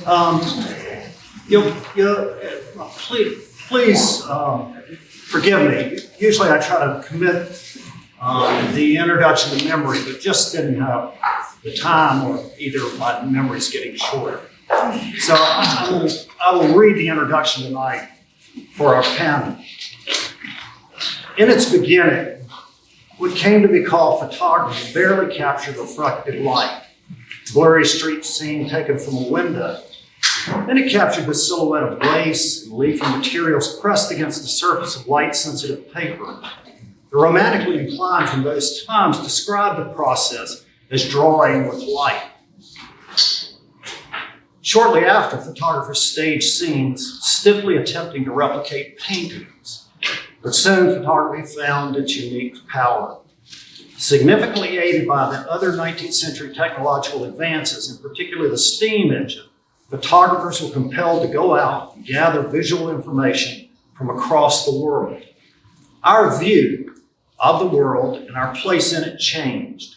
Um, please forgive me. Usually I try to commit the introduction to memory, but just didn't have the time, or either my memory's getting shorter. So I will read the introduction tonight for our panel. In its beginning, what came to be called photography barely captured reflected light. Blurry street scene taken from a window. Then it captured the silhouette of lace and leafy materials pressed against the surface of light-sensitive paper. The romantically inclined from those times described the process as drawing with light. Shortly after, photographers staged scenes, stiffly attempting to replicate paintings. But soon, photography found its unique power. Significantly aided by the other 19th century technological advances, in particular the steam engine, photographers were compelled to go out and gather visual information from across the world. Our view of the world and our place in it changed.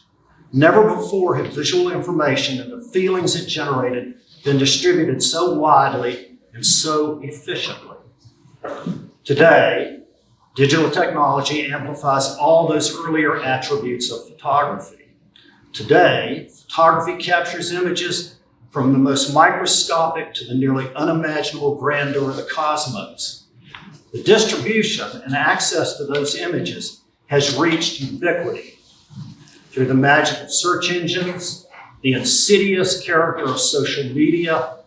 Never before had visual information and the feelings it generated been distributed so widely and so efficiently. Today, digital technology amplifies all those earlier attributes of photography. Today, photography captures images from the most microscopic to the nearly unimaginable grandeur of the cosmos. The distribution and access to those images has reached ubiquity through the magic of search engines, the insidious character of social media,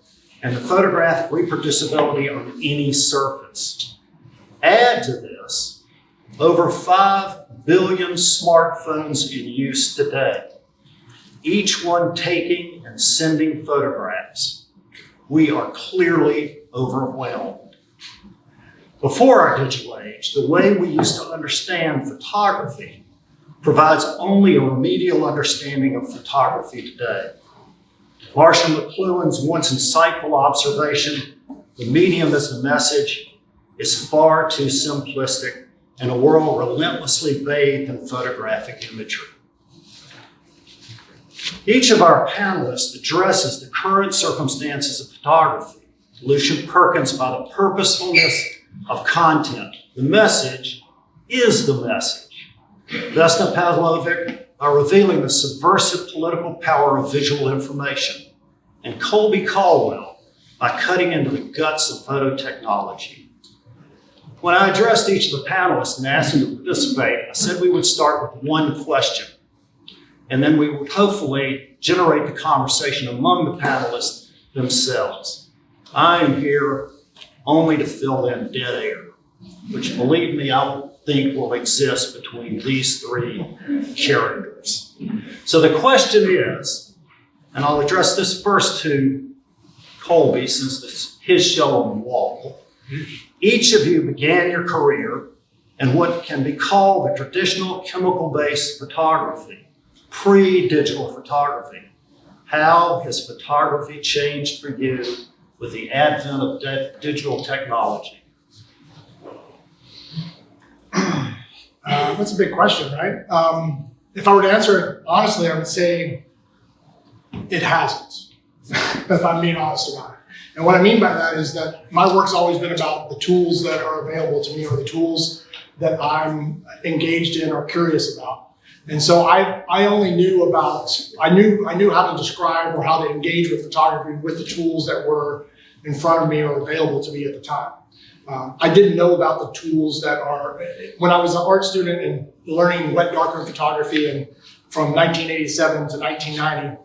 and the photographic reproducibility on any surface. Add to this over 5 billion smartphones in use today, each one taking and sending photographs. We are clearly overwhelmed. Before our digital age, the way we used to understand photography provides only a remedial understanding of photography today. Marshall McLuhan's once insightful observation, the medium is the message, is far too simplistic in a world relentlessly bathed in photographic imagery. Each of our panelists addresses the current circumstances of photography. Lucian Perkins by the purposefulness of content. The message is the message. Vesna Pavlović by revealing the subversive political power of visual information. And Colby Caldwell by cutting into the guts of phototechnology. When I addressed each of the panelists and asked them to participate, I said we would start with one question. And then we would hopefully generate the conversation among the panelists themselves. I am here only to fill in dead air, which, believe me, I would think will exist between these three characters. So the question is, and I'll address this first to Colby, since it's his show on the wall. Each of you began your career in what can be called the traditional chemical-based photography, pre-digital photography. How has photography changed for you with the advent of digital technology? That's a big question, right? If I were to answer it honestly, I would say it hasn't, if I'm being honest about it. And what I mean by that is that my work's always been about the tools that are available to me, or the tools that I'm engaged in or curious about. And so I only knew about, I knew how to describe or how to engage with photography with the tools that were in front of me or available to me at the time. I didn't know about the tools that are, when I was an art student and learning wet darkroom photography and from 1987 to 1990,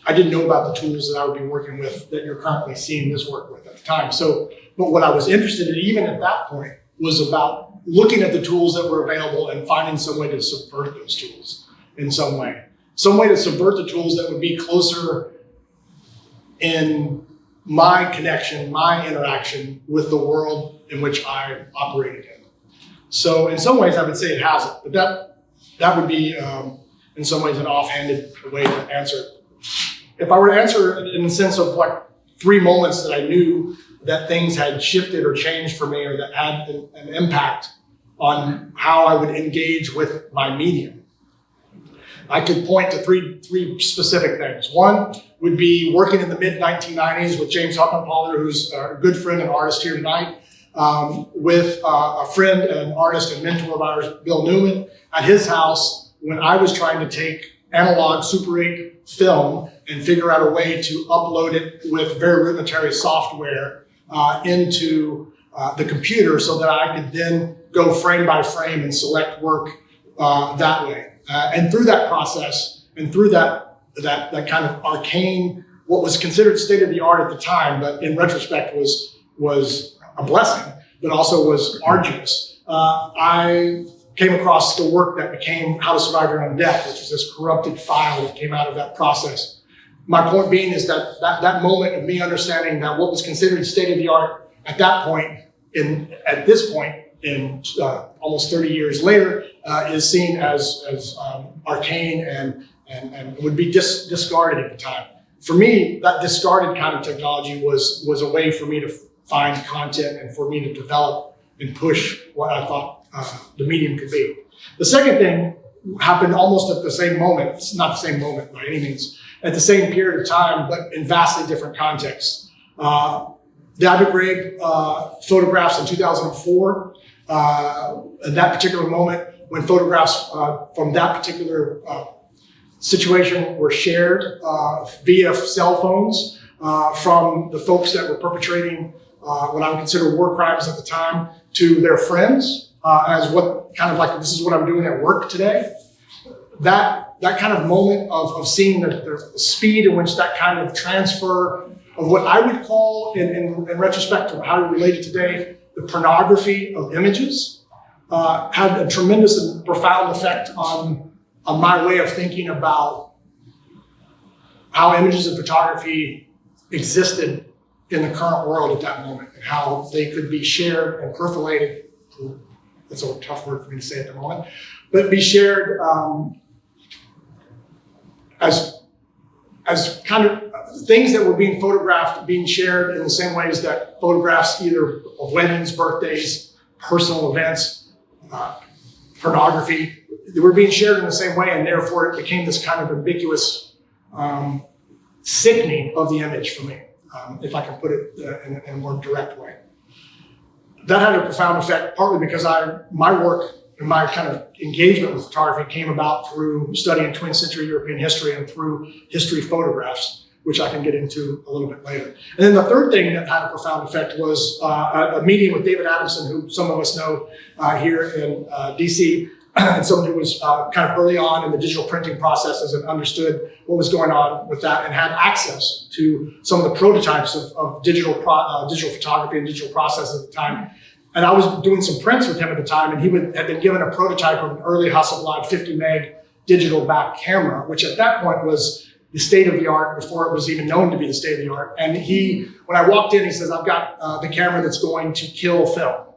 I didn't know about the tools that I would be working with that you're currently seeing this work with at the time. So, but what I was interested in even at that point was about looking at the tools that were available and finding some way to subvert those tools in some way. Some way to subvert the tools that would be closer in my connection, my interaction with the world in which I operated in. So in some ways I would say it hasn't, but that would be in some ways an offhanded way to answer it. If I were to answer it in the sense of like 3 moments that I knew that things had shifted or changed for me or that had an impact on how I would engage with my medium. I could point to three specific things. One would be working in the mid-1990s with James Huckenpaller, who's a good friend and artist here tonight, with a friend and artist and mentor of ours, Bill Newman, at his house when I was trying to take analog Super 8 film and figure out a way to upload it with very rudimentary software into the computer so that I could then go frame by frame and select work that way. And through that process and through that kind of arcane, what was considered state of the art at the time, but in retrospect was a blessing, but also was arduous. I came across the work that became How to Survive Your Own Death, which was this corrupted file that came out of that process. My point being is that moment of me understanding that what was considered state of the art at that point, at this point, in almost 30 years later, is seen as arcane and would be discarded at the time. For me, that discarded kind of technology was a way for me to find content and for me to develop and push what I thought the medium could be. The second thing happened almost at the same moment. It's not the same moment by any means, at the same period of time, but in vastly different contexts. The Abu Ghraib photographs in 2004, at that particular moment when photographs from that particular situation were shared via cell phones from the folks that were perpetrating what I would consider war crimes at the time to their friends as what kind of like, this is what I'm doing at work today. That kind of moment of seeing the speed in which that kind of transfer of what I would call, in retrospect to how we relate it today, the pornography of images, had a tremendous and profound effect on my way of thinking about how images and photography existed in the current world at that moment and how they could be shared and percolated. That's a tough word for me to say at the moment, but be shared as kind of things that were being photographed, being shared in the same ways that photographs either of weddings, birthdays, personal events, pornography, they were being shared in the same way, and therefore it became this kind of ambiguous sickening of the image for me, if I can put it in a more direct way. That had a profound effect, partly because my work and my kind of engagement with photography came about through studying 20th century European history and through history photographs, which I can get into a little bit later. And then the third thing that had a profound effect was a meeting with David Adamson, who some of us know here in DC, and someone who was kind of early on in the digital printing processes and understood what was going on with that and had access to some of the prototypes of digital photography and digital processes at the time. And I was doing some prints with him at the time, and he had been given a prototype of an early Hasselblad 50 meg digital back camera, which at that point was the state of the art before it was even known to be the state of the art. And when I walked in, he says, "I've got the camera that's going to kill film."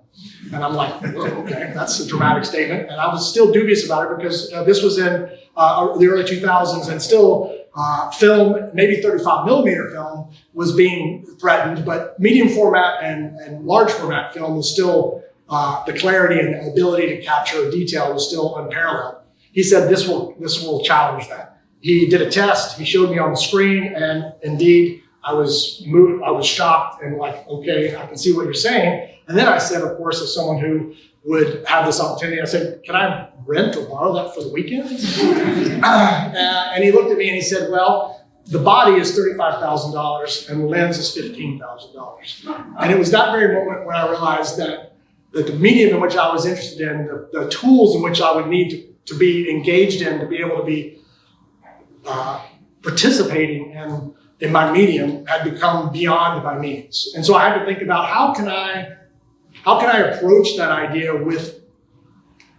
And I'm like, okay, that's a dramatic statement. And I was still dubious about it because this was in the early 2000s, and still film, maybe 35 millimeter film, was being threatened, but medium format and large format film was still, the clarity and ability to capture detail was still unparalleled. He said, this will challenge that. He did a test, he showed me on the screen, and indeed, I was moved, I was shocked and like, okay, I can see what you're saying. And then I said, of course, as someone who would have this opportunity, I said, can I rent or borrow that for the weekend? And he looked at me and he said, well, the body is $35,000 and the lens is $15,000. And it was that very moment when I realized that the medium in which I was interested in, the tools in which I would need to be engaged in, to be able to be participating in my medium had become beyond my means. And so I had to think about how can I approach that idea with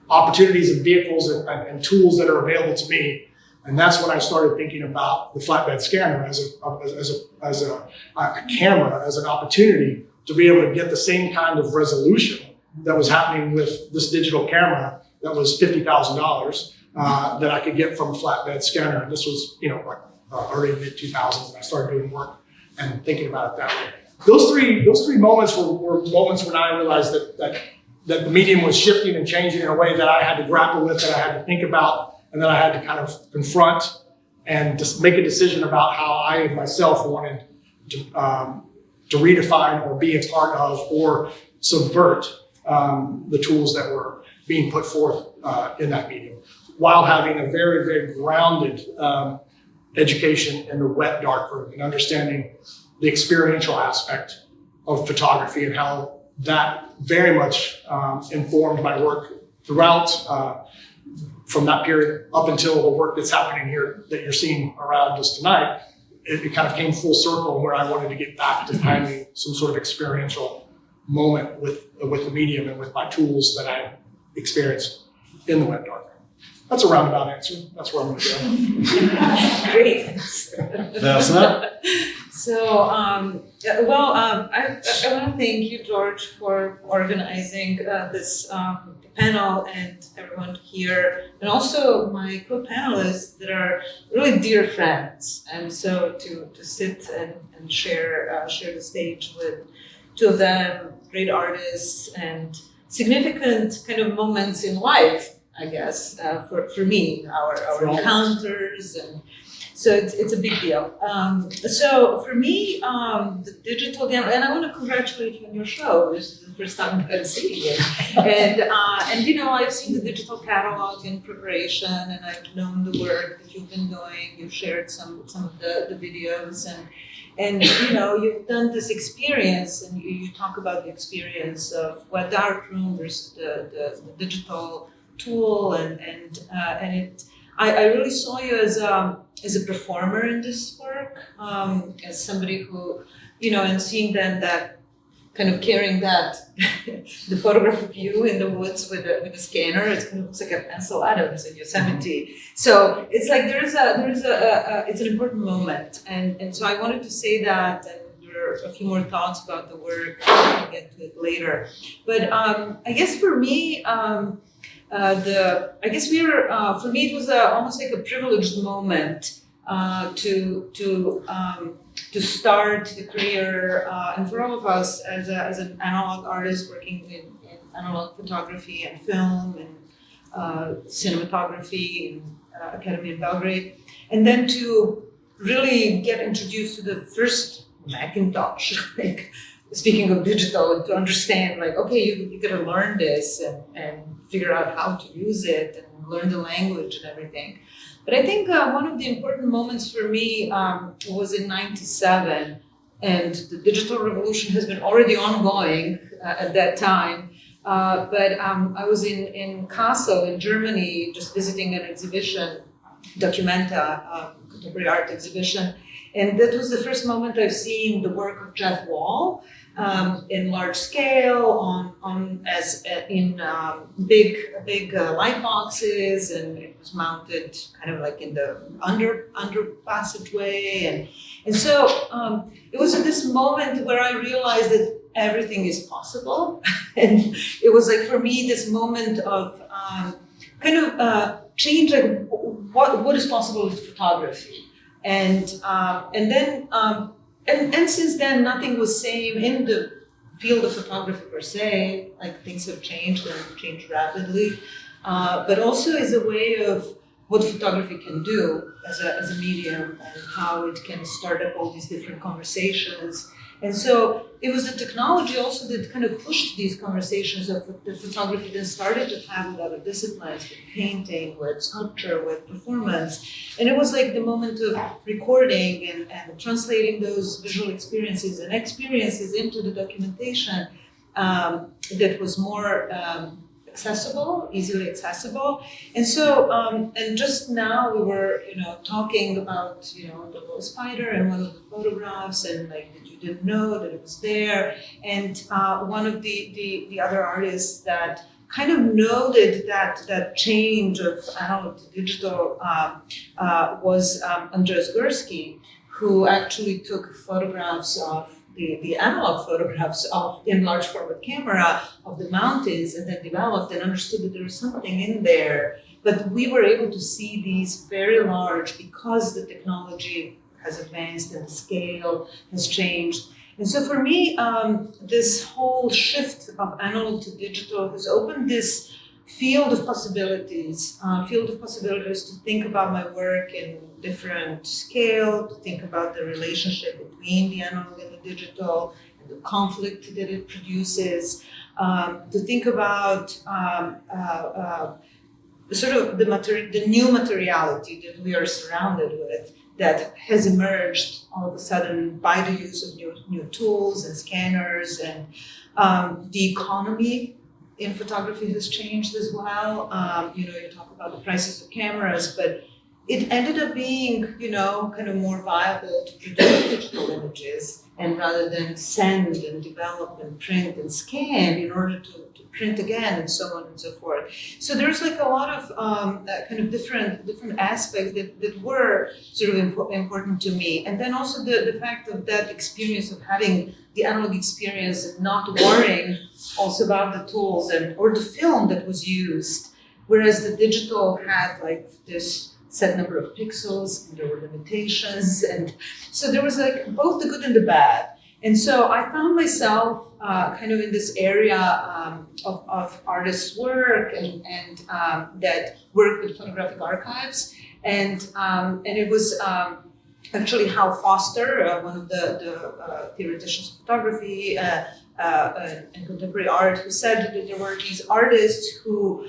opportunities and vehicles and tools that are available to me. And that's when I started thinking about the flatbed scanner as a camera, as an opportunity to be able to get the same kind of resolution that was happening with this digital camera that was $50,000 that I could get from a flatbed scanner. And this was, like early mid 2000s, and I started doing work and thinking about it that way. Those three moments were moments when I realized that the medium was shifting and changing in a way that I had to grapple with, that I had to think about And then I had to kind of confront and just make a decision about how I myself wanted to redefine or be a part of or subvert the tools that were being put forth in that medium, while having a very, very grounded education in the wet darkroom and understanding the experiential aspect of photography and how that very much informed my work throughout from that period up until the work that's happening here that you're seeing around us tonight. It kind of came full circle where I wanted to get back to finding some sort of experiential moment with the medium and with my tools that I experienced in the wet dark. That's a roundabout answer. That's where I'm going to go. Great. Vesna? So, I want to thank you, George, for organizing this panel and everyone here, and also my co-panelists that are really dear friends. And so to sit and share the stage with two of them, great artists and significant kind of moments in life, I guess, for me, our encounters, and so it's a big deal. So for me, the digital demo, and I want to congratulate you on your show. This is the first time I'm seeing it, and you know, I've seen the digital catalog in preparation, and I've known the work that you've been doing. You've shared some of the videos, and you know, you've done this experience, and you talk about the experience of wet darkroom versus the digital tool, and it. I really saw you as a performer in this work, as somebody who, you know, and seeing then that kind of carrying that the photograph of you in the woods with a scanner. It kind of looks like a Pencil Adams in Yosemite. So it's like there is it's an important moment, and so I wanted to say that. And there are a few more thoughts about the work. I'll get to it later, but I guess for me. For me, it was almost like a privileged moment to start the career, and for all of us as an analog artist working in analog photography and film and cinematography in Academy in Belgrade, and then to really get introduced to the first Macintosh, like speaking of digital, and to understand like, okay, you gotta learn this and figure out how to use it and learn the language and everything. But I think one of the important moments for me was in '97, and the digital revolution has been already ongoing at that time. But I was in Kassel in Germany, just visiting an exhibition, Documenta, contemporary art exhibition. And that was the first moment I've seen the work of Jeff Wall in large scale, in big light boxes, and it was mounted kind of like in the under passageway, and so it was at this moment where I realized that everything is possible, and it was like for me this moment of change, like what is possible with photography. And since then, nothing was same in the field of photography per se. Like things have changed and changed rapidly, but also as a way of what photography can do as a medium and how it can start up all these different conversations. And so it was the technology also that kind of pushed these conversations of the photography then started to have with other disciplines, with painting, with sculpture, with performance. And it was like the moment of recording and translating those visual experiences and experiences into the documentation that was more accessible, easily accessible. And so, and just now we were, talking about, the little spider and one of the photographs, and like that you didn't know that it was there. And one of the other artists that kind of noted that change of analog to digital was Andrzej Górski, who actually took photographs of the analog photographs of in large format camera of the mountains, and then developed and understood that there was something in there. But we were able to see these very large because the technology has advanced and the scale has changed. And so for me, this whole shift of analog to digital has opened this field of possibilities to think about my work in different scale, to think about the relationship between the analog and the digital, and the conflict that it produces, to think about sort of the new materiality that we are surrounded with, that has emerged all of a sudden by the use of new tools and scanners, and the economy in photography has changed as well. You talk about the prices of cameras, but it ended up being, kind of more viable to produce digital images, and rather than send and develop and print and scan in order to print again, and so on and so forth. So there's like a lot of kind of different aspects that were sort of important to me. And then also the fact of that experience of having the analog experience and not worrying also about the tools or the film that was used, whereas the digital had like this set number of pixels, and there were limitations, and so there was like both the good and the bad. And so I found myself kind of in this area of artists' work and that work with photographic archives, and it was actually Hal Foster, one of the theoreticians of photography and contemporary art, who said that there were these artists who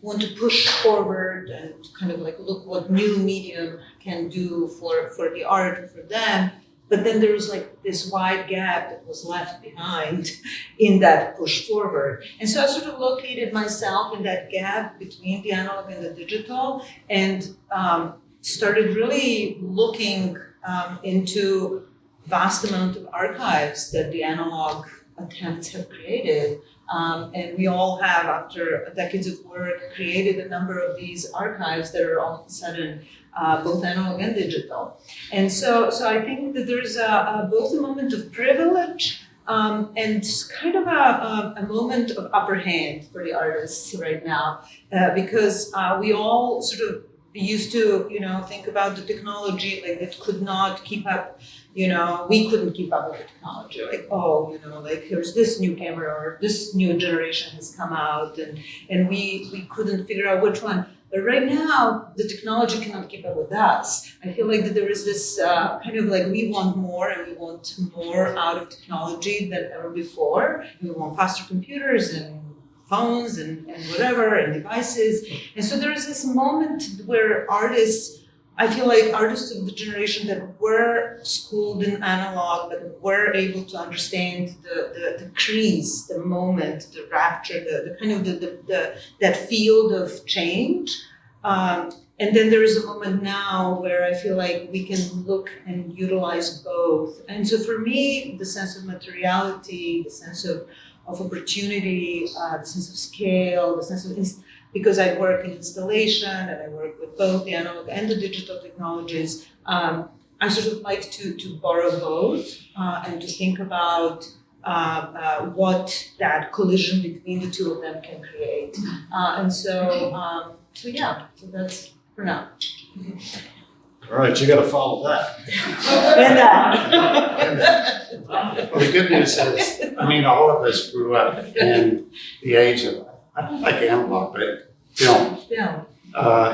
want to push forward and kind of like look what new medium can do for the art for them. But then there was like this wide gap that was left behind in that push forward. And so I sort of located myself in that gap between the analog and the digital, and started really looking into vast amount of archives that the analog attempts have created. And we all have, after decades of work, created a number of these archives that are all of a sudden both analog and digital. And so I think that there's both a moment of privilege and kind of a moment of upper hand for the artists right now, because we all sort of used to, think about the technology like it could not keep up. We couldn't keep up with the technology. Like, here's this new camera or this new generation has come out, and we couldn't figure out which one. But right now, the technology cannot keep up with us. I feel like that there is this kind of like we want more, and we want more out of technology than ever before. We want faster computers and phones and whatever, and devices. And so there is this moment where artists, I feel like artists of the generation that were schooled in analog, that were able to understand the crease, the moment, the rapture, the kind of that field of change. And then there is a moment now where I feel like we can look and utilize both. And so for me, the sense of materiality, the sense of opportunity, the sense of scale, the sense of because I work in installation and I work with both the analog and the digital technologies, I sort of like to borrow both and to think about what that collision between the two of them can create. So that's for now. All right, you got to follow that. Well, the good news is, all of us grew up in the age of, I don't like analog, but film. Yeah.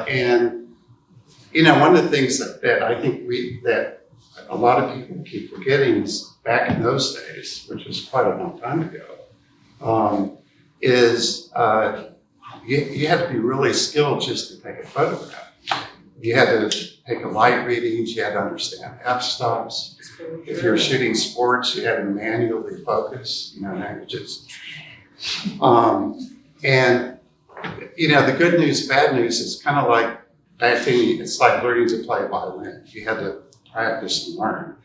And one of the things that I think that a lot of people keep forgetting is back in those days, which was quite a long time ago, you had to be really skilled just to take a photograph. You had to take a light readings, you had to understand f-stops. If you were shooting sports, you had to manually focus, just. And the good news, bad news is kind of like back then, it's like learning to play violin. You had to practice and learn.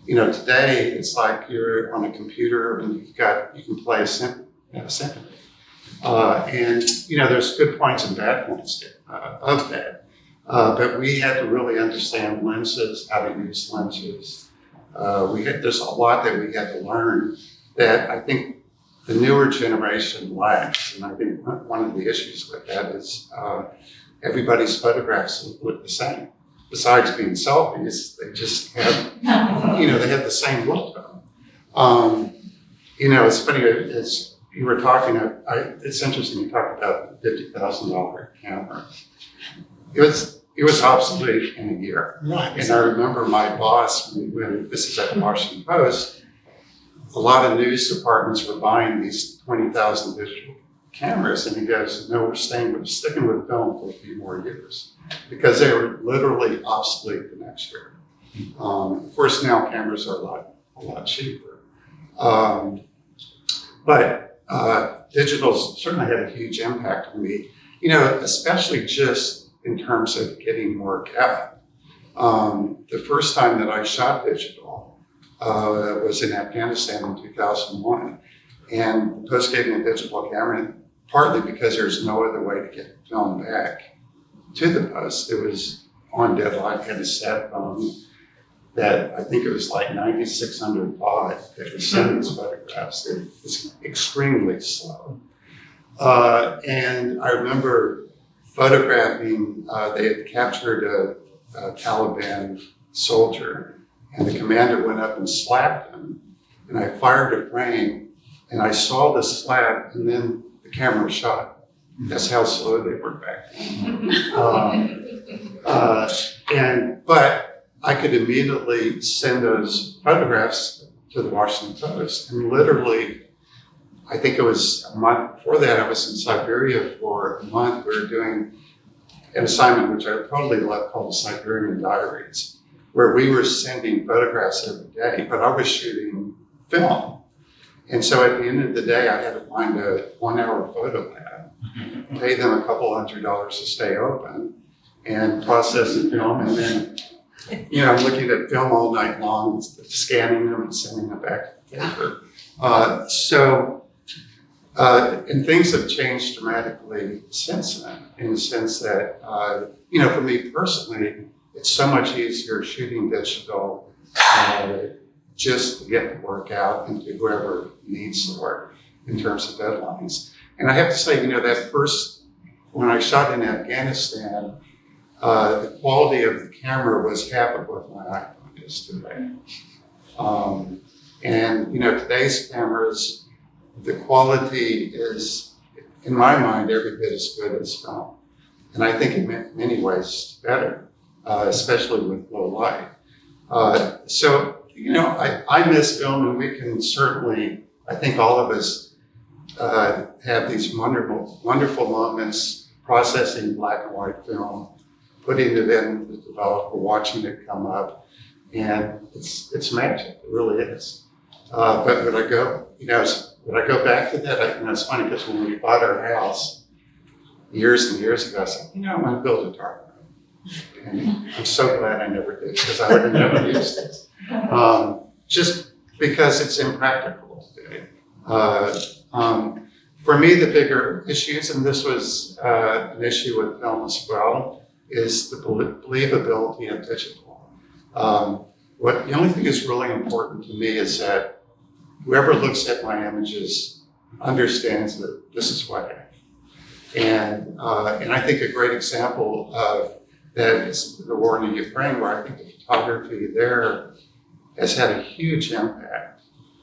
Today it's like you're on a computer and you can play a symphony. And there's good points and bad points of that. But we had to really understand lenses, how to use lenses. There's a lot that we had to learn that I think the newer generation lacks. And I think one of the issues with that is everybody's photographs look the same. Besides being selfies, they just have, they have the same look to them. It's funny, you were talking, it's interesting, you talked about the $50,000 camera. It was obsolete in a year. Right. And I remember my boss, when this is at the Washington Post, a lot of news departments were buying these 20,000 digital cameras, and he goes, no, we're sticking with film for a few more years because they were literally obsolete the next year. Of course, now cameras are a lot cheaper. But digital certainly had a huge impact on me, you know, especially just in terms of getting work out. The first time that I shot digital was in Afghanistan in 2001. And the Post gave me a digital camera, partly because there's no other way to get film back to the Post. It was on deadline, had a sat phone that I think it was like 9,600 baud that was sending these photographs. It was extremely slow. And I remember photographing, they had captured a Taliban soldier, and the commander went up and slapped him. And I fired a frame, and I saw the slap, and then the camera shot. That's how slow they were back then. But I could immediately send those photographs to the Washington Post. And literally, I think it was a month before that, I was in Siberia for a month. We were doing an assignment, which I probably left called the Siberian Diaries, where we were sending photographs every day, but I was shooting film. And so at the end of the day, I had to find a 1-hour photo lab, pay them a couple $100 to stay open, and process the film. And then, you know, I'm looking at film all night long, scanning them and sending them back to paper. And things have changed dramatically since then, in the sense that, you know, for me personally, it's so much easier shooting digital just to get the work out and to whoever needs the work in terms of deadlines. And I have to say, you know, that first, when I shot in Afghanistan, the quality of the camera was half of what my iPhone is today. And, you know, today's cameras, the quality is, in my mind, every bit as good as film. And I think in many ways better, especially with low light. So, you know, I miss film, and we can certainly, I think all of us have these wonderful moments processing black and white film, putting it in the developer, watching it come up, and it's magic. It really is. But would I go back to that? You know, it's funny because when we bought our house years and years ago, I said, you know, I'm going to build a dark room. And I'm so glad I never did, because I would have never used it. Just because it's impractical today. For me, the bigger issues, and this was an issue with film as well, is the believability of digital. The only thing that's really important to me is that whoever looks at my images understands that this is what happened. And I think a great example of that is the war in the Ukraine, where I think the photography there has had a huge impact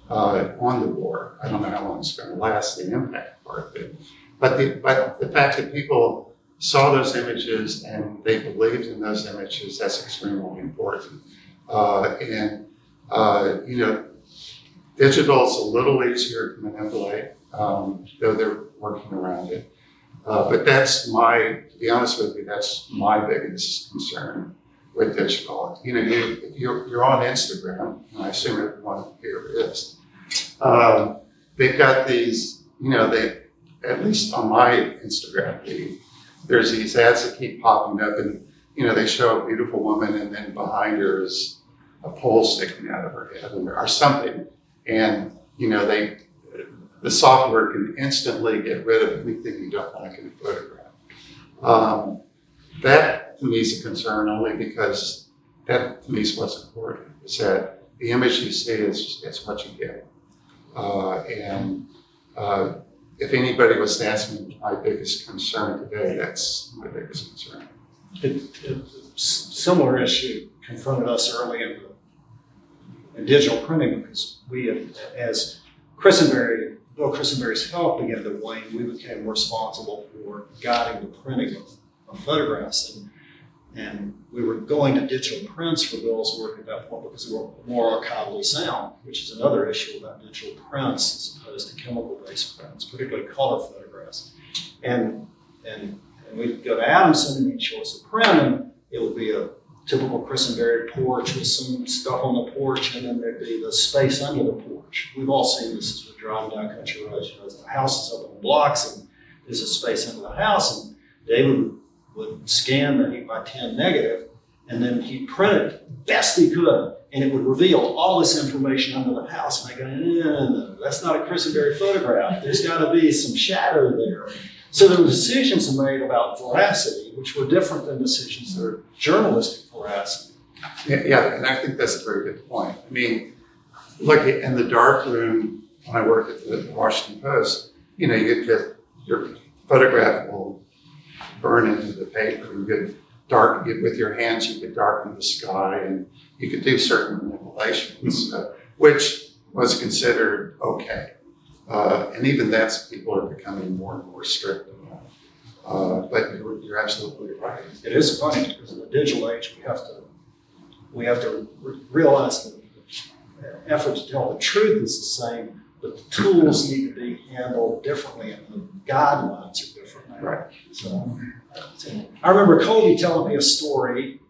on the war. I don't know how long it's going to last, the impact part of it. But the fact that people saw those images and they believed in those images, that's extremely important. You know, digital is a little easier to manipulate, though they're working around it. But to be honest with you, that's my biggest concern with digital. You know, if you're on Instagram, and I assume everyone here is, they've got these, you know, at least on my Instagram feed, there's these ads that keep popping up, and, you know, they show a beautiful woman, and then behind her is a pole sticking out of her head or something. And, you know, the software can instantly get rid of anything you don't like in a photograph. That to me is a concern, only because that to me is what's important, is that the image you see is what you get. If anybody was to ask me my biggest concern today, that's my biggest concern. A similar issue confronted us early in digital printing, because we, as Chris and Barry Bill Christenberry's health began to wane, we became responsible for guiding the printing of photographs. And we were going to digital prints for Bill's work at that point because we were more archivally sound, which is another issue about digital prints as opposed to chemical-based prints, particularly color photographs. And we'd go to Adamson and he'd show us a print, and it would be a typical Christenberry porch with some stuff on the porch, and then there'd be the space under the porch. We've all seen this as we're driving down country roads. You know, the house is up on blocks, and there's a space under the house, and David would scan the 8x10 negative, and then he'd print it best he could, and it would reveal all this information under the house. And I go, no, that's not a Christenberry photograph. There's got to be some shadow there. So there were decisions made about veracity, which were different than decisions that are journalistic veracity. Yeah, and I think that's a very good point. I mean, look, in the dark room, when I worked at the Washington Post, you know, you get your photograph will burn into the paper. You could darken with your hands, you could darken the sky, and you could do certain manipulations, which was considered okay. And even that's, people are becoming more and more strict about. But you're absolutely right. It is funny because in the digital age, we have to realize that the effort to tell the truth is the same, but the tools need to be handled differently, and the guidelines are different. Right. So I remember Colby telling me a story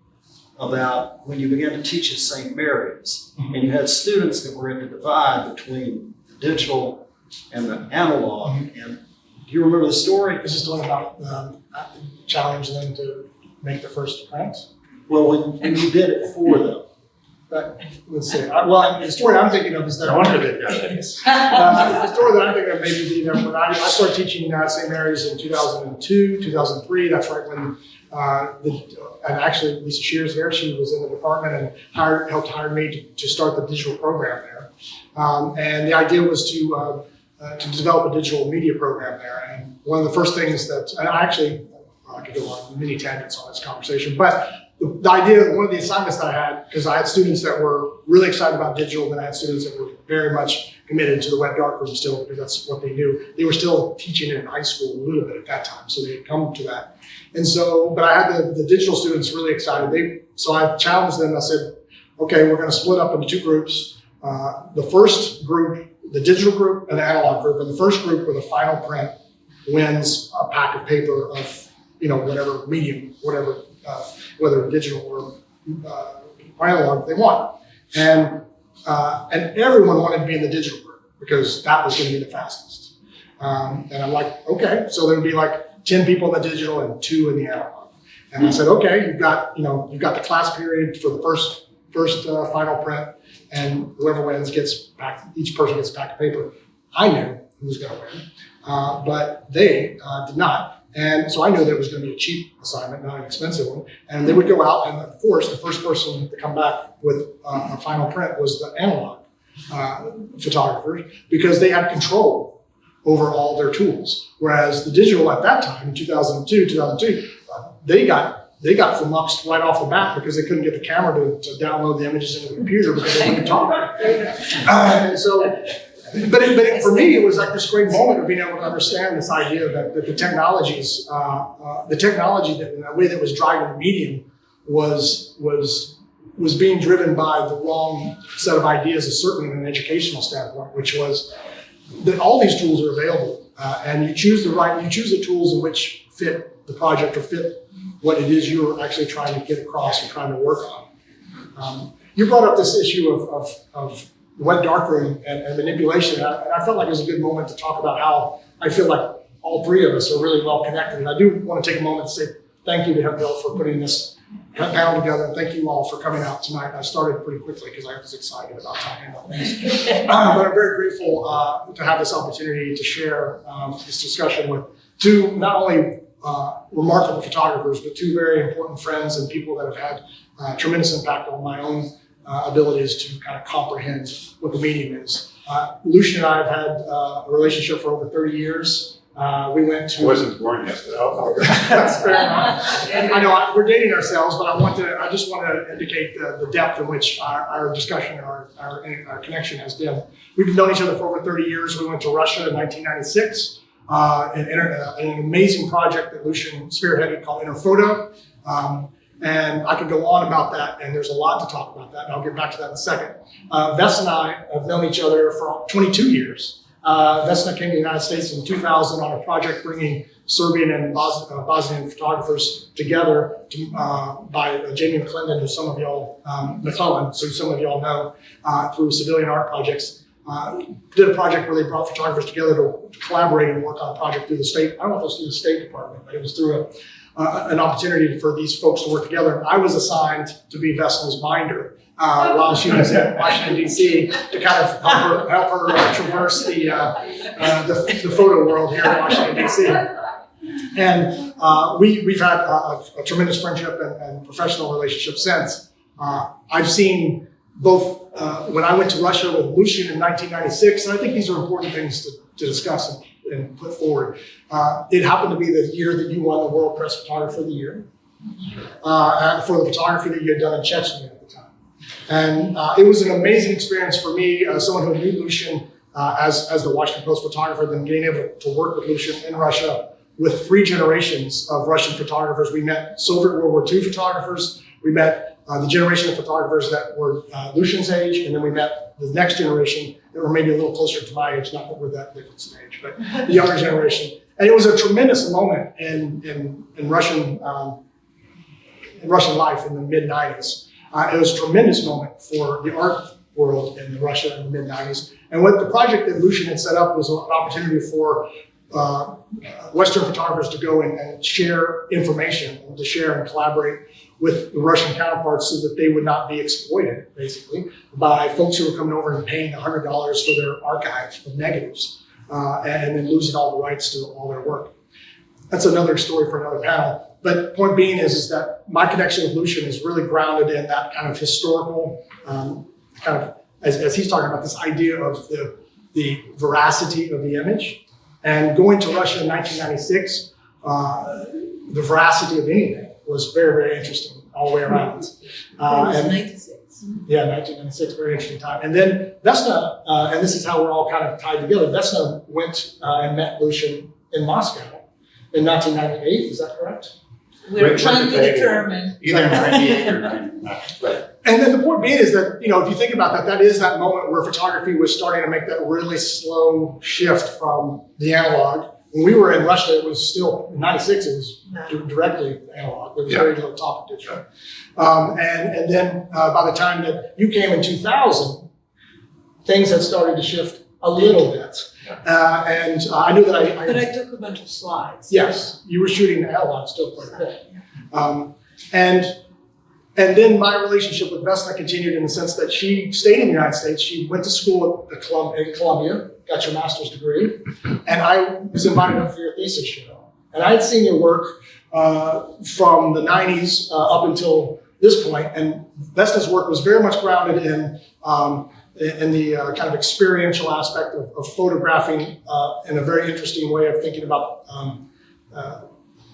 about when you began to teach at St. Mary's, and you had students that were in the divide between the digital and the analog. And do you remember the story? Is this the one about challenge them to make the first prints? Well, when you did it for them. But let's see. The story I'm thinking of is that I wonder if that is. the story that I'm thinking of maybe when I started teaching at St. Mary's in 2002, 2003. That's right when and actually Lisa Shears there, she was in the department and helped hire me to start the digital program there. And the idea was to develop a digital media program there. And one of the first things that, and I could go on many tangents on this conversation, but the idea, one of the assignments that I had, because I had students that were really excited about digital, and I had students that were very much committed to the web darkroom still, because that's what they knew. They were still teaching it in high school a little bit at that time, so they had come to that. And so, but I had the digital students really excited. So I challenged them. I said, okay, we're going to split up into two groups. The first group, the digital group and the analog group, and the first group with a final print wins a pack of paper of, whatever medium, whatever, whether digital or analog they want. And everyone wanted to be in the digital group because that was going to be the fastest. And I'm like, okay, so there would be like 10 people in the digital and 2 in the analog. And I said, okay, you've got the class period for the first final print, and whoever wins each person gets a pack of paper. I knew who was going to win, but they did not. And so I knew that it was going to be a cheap assignment, not an expensive one. And they would go out, and of course, the first person to come back with a final print was the analog photographers, because they had control over all their tools. Whereas the digital at that time, in 2002, they got flummoxed right off the bat because they couldn't get the camera to download the images into the computer because they couldn't talk. But for me, it was like this great moment of being able to understand this idea that the technology that in a way that was driving the medium was being driven by the wrong set of ideas, certainly in an educational standpoint, which was that all these tools are available, and you choose the tools in which fit the project or fit what it is you're actually trying to get across and trying to work on. You brought up this issue of web darkroom and manipulation, and I felt like it was a good moment to talk about how I feel like all three of us are really well connected. And I do want to take a moment to say thank you to HEMPHILL for putting this panel together, and thank you all for coming out tonight. I started pretty quickly because I was excited about talking about this. But I'm very grateful to have this opportunity to share this discussion with two not only remarkable photographers, but two very important friends and people that have had tremendous impact on my own abilities to kind of comprehend what the medium is. Lucian and I have had a relationship for over 30 years. We went I to. wasn't born yet, but I'll go. That's fair enough. I know we're dating ourselves, but I just want to indicate the depth in which our discussion, our connection has been. We've known each other for over 30 years. We went to Russia in 1996, an amazing project that Lucian spearheaded called Interphoto. And I could go on about that, and there's a lot to talk about that, and I'll get back to that in a second. Vesna and I have known each other for 22 years. Vesna came to the United States in 2000 on a project bringing Serbian and Bosnian photographers together by Jamie McClendon, who some of y'all, McClellan, so some of y'all know, through civilian art projects. Did a project where they brought photographers together to collaborate and work on a project through the state. I don't know if it was through the State Department, but it was through an opportunity for these folks to work together. I was assigned to be Vesna's binder while she was in Washington, D.C. to kind of help her traverse the photo world here in Washington, D.C. And we've had a tremendous friendship and professional relationship since. I've seen both when I went to Russia with Lucian in 1996, and I think these are important things to discuss and put forward. It happened to be the year that you won the World Press Photographer of the Year for the photography that you had done in Chechnya at the time. And it was an amazing experience for me, someone who knew Lucian as the Washington Post photographer, then being able to work with Lucian in Russia with 3 generations of Russian photographers. We met Soviet World War II photographers, we met the generation of photographers that were Lucian's age, and then we met the next generation that were maybe a little closer to my age, not that we're that different in age, but the younger generation. And it was a tremendous moment in Russian life in the mid-90s. It was a tremendous moment for the art world in Russia in the mid-90s. And what the project that Lucian had set up was an opportunity for Western photographers to go and share information, and to share and collaborate with the Russian counterparts so that they would not be exploited, basically, by folks who were coming over and paying $100 for their archive of negatives, and then losing all the rights to all their work. That's another story for another panel. But point being is that my connection with Lucian is really grounded in that kind of historical, kind of, as he's talking about, this idea of the veracity of the image. And going to Russia in 1996, the veracity of anything was very, very interesting all the way around. It was 96. Yeah, 1996, very interesting time. And then Vesna, and this is how we're all kind of tied together, Vesna went and met Lucian in Moscow in 1998, is that correct? We're trying to determine. Either 98 or 99, but And then the point being is that, you know, if you think about that, that is that moment where photography was starting to make that really slow shift from the analog. When we were in Russia, it was still, in 96, it was directly analog. There was very little talk of digital. And then by the time that you came in 2000, things had started to shift a little bit. And I knew that But I took a bunch of slides. Yes, you were shooting analog still quite a bit. And then my relationship with Vesna continued in the sense that she stayed in the United States. She went to school at Columbia, got your master's degree, and I was invited up for your thesis show. And I had seen your work from the 90s up until this point, and Vesna's work was very much grounded in the kind of experiential aspect of photographing in a very interesting way of thinking about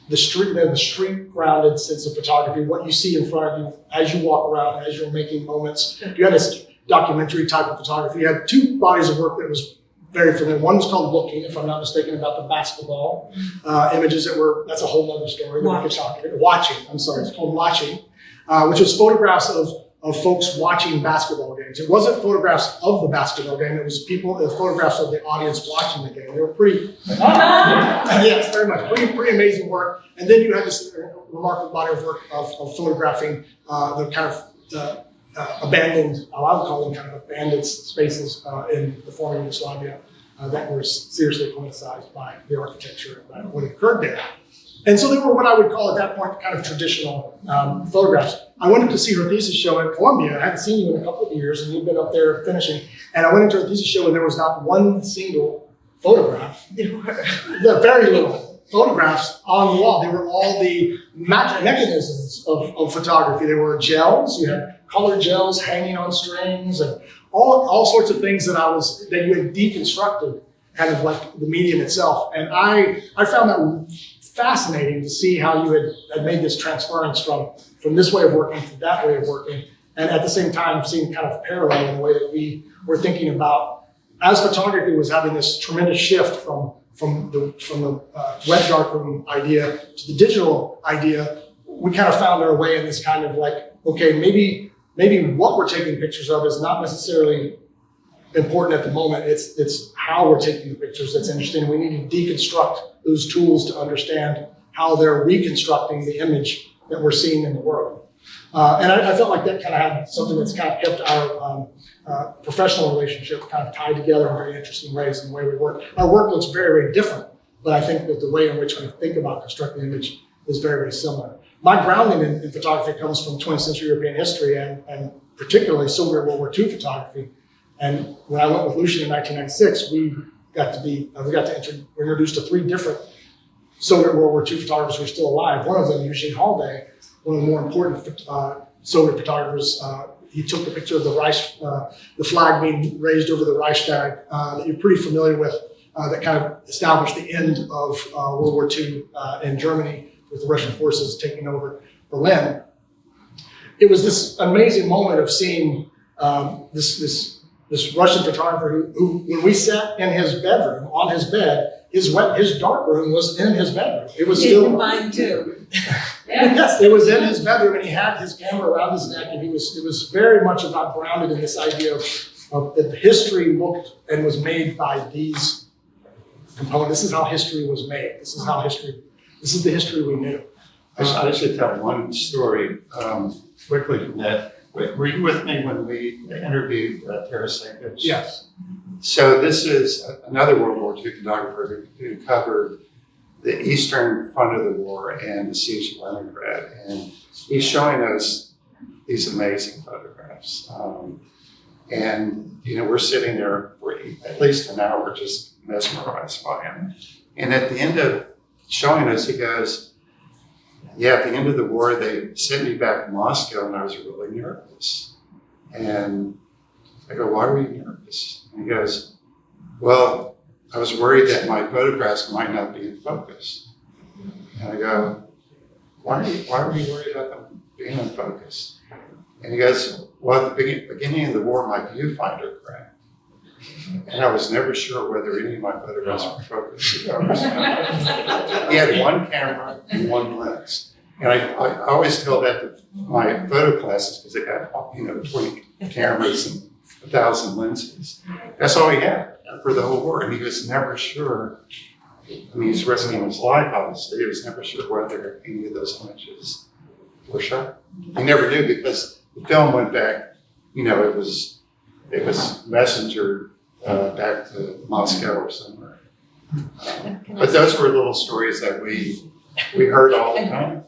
the street-grounded sense of photography, what you see in front of you as you walk around, as you're making moments. You had this documentary type of photography. You had 2 bodies of work that was very familiar. One was called Looking, if I'm not mistaken, about the basketball images that's a whole other story that we could talk about. It's called Watching, which was photographs of folks watching basketball games. It wasn't photographs of the basketball game, it was photographs of the audience watching the game. They were pretty, yes, very much, pretty amazing work. And then you had this remarkable body of work of photographing the kind of abandoned, I would call them kind of abandoned spaces in the former Yugoslavia that were seriously politicized by the architecture and by what occurred there. And so they were what I would call at that point kind of traditional photographs. I went up to see her thesis show at Columbia. I hadn't seen you in a couple of years, and you'd been up there finishing. And I went into her thesis show, and there was not one single photograph. There were. Very little photographs on the wall. They were all the mechanisms of photography. They were gels. You had colored gels hanging on strings, and all sorts of things that you had deconstructed kind of like the medium itself. And I found that fascinating to see how you had made this transference from this way of working to that way of working. And at the same time, seeing kind of parallel in the way that we were thinking about, as photography was having this tremendous shift from the wet darkroom idea to the digital idea, we kind of found our way in this kind of like, okay, maybe what we're taking pictures of is not necessarily important at the moment. It's how we're taking the pictures that's interesting. We need to deconstruct those tools to understand how they're reconstructing the image that we're seeing in the world. And I felt like that kind of had something that's kind of kept our professional relationship kind of tied together in very interesting ways in the way we work. Our work looks very, very different, but I think that the way in which we think about constructing the image is very, very similar. My grounding in photography comes from 20th century European history and particularly Soviet World War II photography. And when I went with Lucian in 1996, we were introduced to 3 different Soviet World War II photographers who are still alive. One of them, Eugene Halde, one of the more important Soviet photographers. He took the picture of the Reich, the flag being raised over the Reichstag that you're pretty familiar with, that kind of established the end of World War II in Germany with the Russian forces taking over Berlin. It was this amazing moment of seeing this Russian photographer who, when we sat in his bedroom on his bed, his dark room was in his bedroom. It was still mine too. Yes, it was in his bedroom, and he had his camera around his neck, and it was very much about grounded in this idea of that history looked and was made by these components. This is how history was made. This is the history we knew. I should tell one story quickly from that. Were you with me when we interviewed Tarasenko? Yes. So this is another World War II photographer who covered the eastern front of the war and the siege of Leningrad. And he's showing us these amazing photographs. And, we're sitting there for at least an hour just mesmerized by him. And at the end of showing us, he goes, yeah, at the end of the war, they sent me back to Moscow and I was really nervous. And I go, why were you nervous? And he goes, well, I was worried that my photographs might not be in focus. And I go, why were you worried about them being in focus? And he goes, well, at the beginning of the war, my viewfinder cracked. And I was never sure whether any of my photographs were focused. He had one camera and one lens. And I always tell that to my photo classes because they got 20 cameras and 1,000 lenses. That's all he had for the whole war. And he was never sure. I mean, he's risking his life, obviously. He was never sure whether any of those images were sharp. He never knew because the film went back, it was messenger back to Moscow or somewhere. But those were little stories that we heard all the time.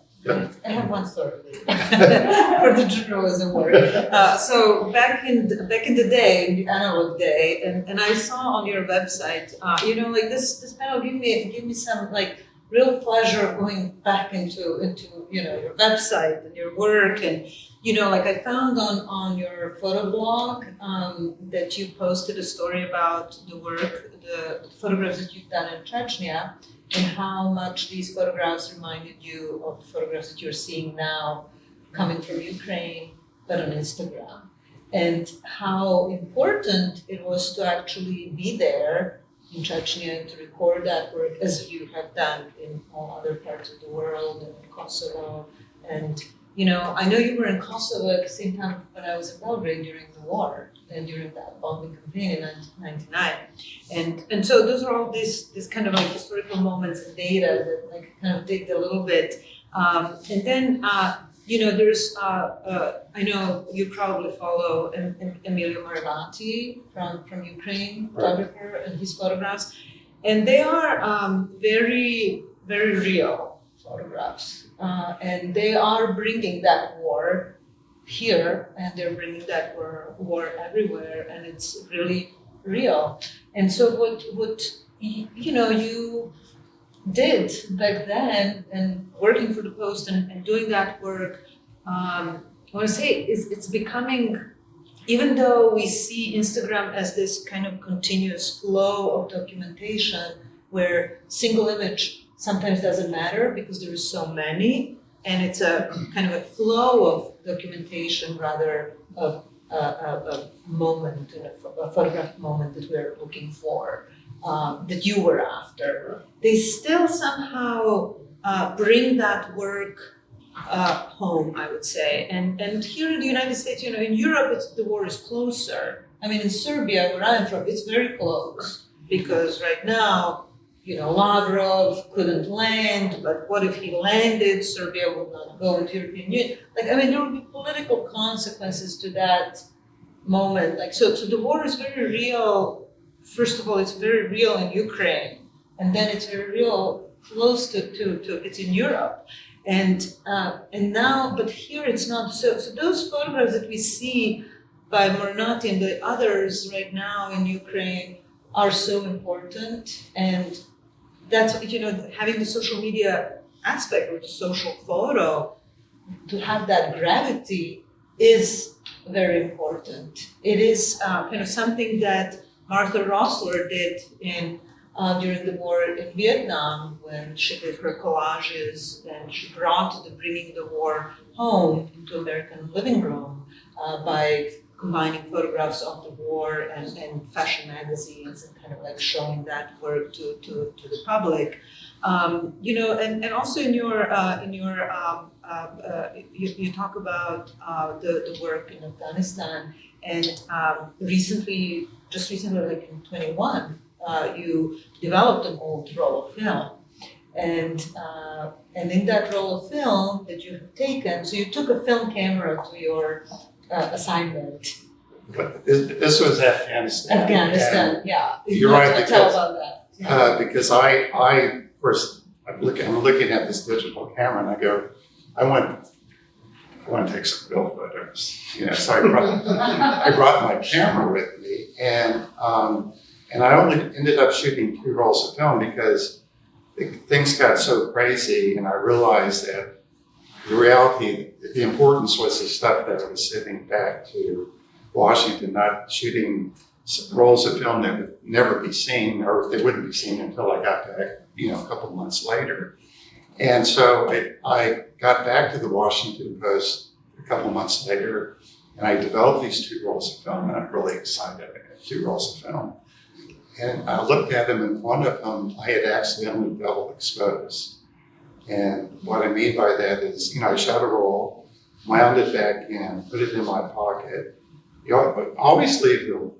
I have one story for the journalism work. So back in the day, in the analog day, and I saw on your website, this panel gave me some real pleasure of going back into your website and your work, and I found on your photo blog that you posted a story about the photographs that you've done in Chechnya, and how much these photographs reminded you of the photographs that you're seeing now coming from Ukraine, but on Instagram, and how important it was to actually be there in Chechnya and to record that work as you have done in all other parts of the world and in Kosovo. And I know you were in Kosovo at the same time when I was in Belgrade during the war and during that bombing campaign in 1999. And so those are all these kind of historical moments and data that kind of digged a little bit. And then, there's, I know you probably follow Emilio Marinati from Ukraine, photographer, and his photographs. And they are very, very real photographs. And they are bringing that war here, and they're bringing that war everywhere, and it's really real. And so what you did back then, and working for the Post and doing that work, I want to say it's becoming even though we see Instagram as this kind of continuous flow of documentation where single image sometimes doesn't matter because there is so many, and it's a kind of a flow of documentation rather of a moment, a photographic moment that we're looking for, that you were after. They still somehow bring that work home, I would say. And here in the United States, in Europe, the war is closer. I mean, in Serbia, where I'm from, it's very close because right now, Lavrov couldn't land, but what if he landed? Serbia would not go into European Union. There would be political consequences to that moment. So the war is very real. First of all, it's very real in Ukraine, and then it's very real close to it's in Europe. And now, but here it's not. So those photographs that we see by Mornati and the others right now in Ukraine are so important. And that's, having the social media aspect or the social photo, to have that gravity is very important. It is kind of something that Martha Rossler did during the war in Vietnam, when she did her collages and she brought the bringing the war home into American living room by combining photographs of the war and fashion magazines and kind of like showing that work to the public. And also in your you talk about the work in Afghanistan, and just recently, like in 21, you developed an old roll of film, and in that roll of film that you have taken, so you took a film camera to your assignment. But this was Afghanistan. Afghanistan, yeah. You're right. Tell about that. Yeah. Because I of course, I'm looking at this digital camera and I go, I want to take some real photos. So I brought my camera with me, and I only ended up shooting 2 rolls of film because things got so crazy, and I realized that the reality, the importance was the stuff that I was sending back to Washington, not shooting rolls of film that would never be seen, or they wouldn't be seen until I got back, a couple months later. And so I got back to the Washington Post a couple months later, and I developed these 2 rolls of film, and I'm really excited. I had 2 rolls of film. And I looked at them, and one of them I had accidentally double exposed. And what I mean by that is, I shot a roll, wound it back in, put it in my pocket. I always leave the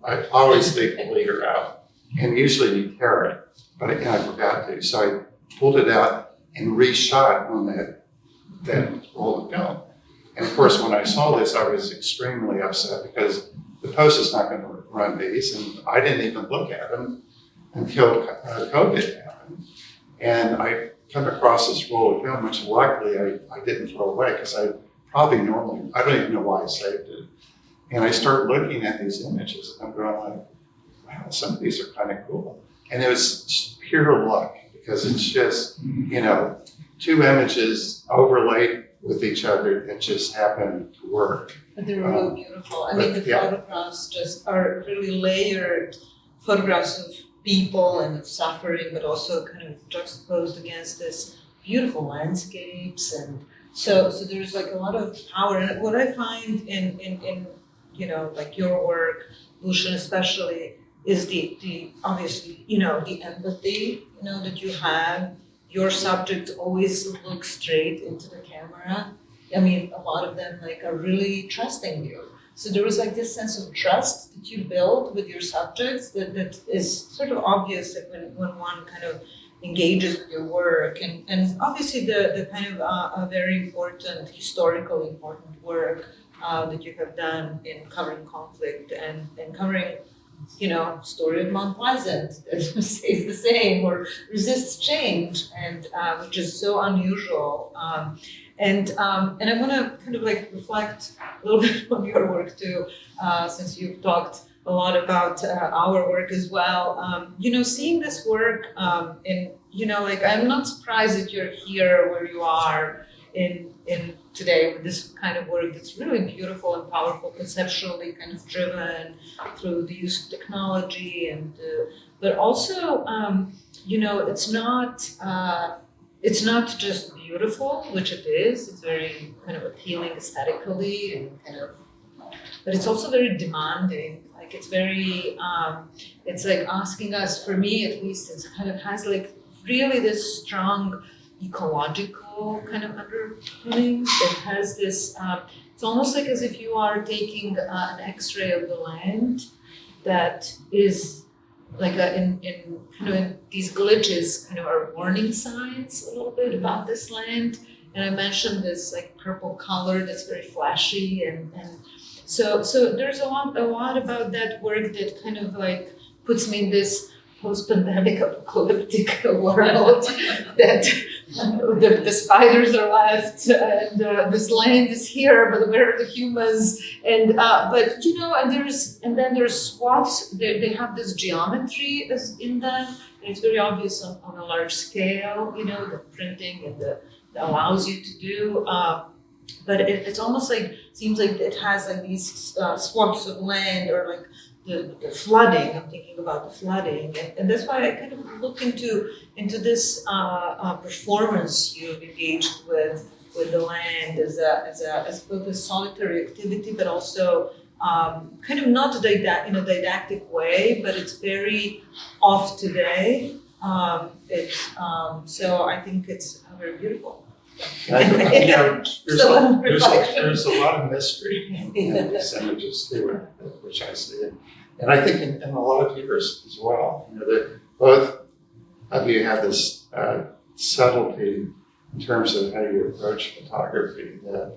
leader out, and usually you tear it, but I forgot to. So I pulled it out and reshot on that roll of film. And of course, when I saw this, I was extremely upset because the Post is not going to run these, and I didn't even look at them until COVID happened. And I come across this roll of film, which luckily I didn't throw away because I don't even know why I saved it. And I start looking at these images, and I'm going like, wow, some of these are kind of cool. And it was pure luck because it's just, 2 images overlaid with each other that just happened to work. But they were really beautiful. The photographs just are really layered photographs of people and of suffering, but also kind of juxtaposed against this beautiful landscapes. And so there's like a lot of power. And what I find in like your work, Lucian especially, is the obviously, the empathy, that you have. Your subjects always look straight into the camera. A lot of them are really trusting you. So there was this sense of trust that you build with your subjects that is sort of obvious when one kind of engages with your work. And obviously the kind of a very important, historically important work that you have done in covering conflict and covering, story of Mount Pleasant that stays the same or resists change, and which is so unusual. And I want to kind of reflect a little bit on your work too, since you've talked a lot about our work as well. Seeing this work I'm not surprised that you're here where you are in today with this kind of work that's really beautiful and powerful, conceptually kind of driven through the use of technology, and but also, it's not just beautiful, which it is. It's very kind of appealing aesthetically and kind of, but it's also very demanding. Like it's very, it's like asking us, for me at least, it kind of has like really this strong ecological kind of underpinning. It has this, it's almost like as if you are taking an X-ray of the land that is like in kind of in these glitches kind of are warning signs a little bit about this land. And I mentioned this like purple color that's very flashy, and so there's a lot about that work that kind of like puts me in this post-pandemic apocalyptic world that the spiders are left and this land is here, but where are the humans? And but and then there's swaths. They have this geometry as in them, and it's very obvious on a large scale. The printing and that allows you to do. But it's almost like seems like it has like these swaths of land, or like the flooding. I'm thinking about the flooding, and that's why I kind of look into this performance you've engaged with the land as both a solitary activity, but also kind of not in a didactic way, but it's very off today. So I think it's very beautiful. There's a lot of mystery in these images too, which I see. And I think in a lot of yours as well, that both of you have this subtlety in terms of how you approach photography that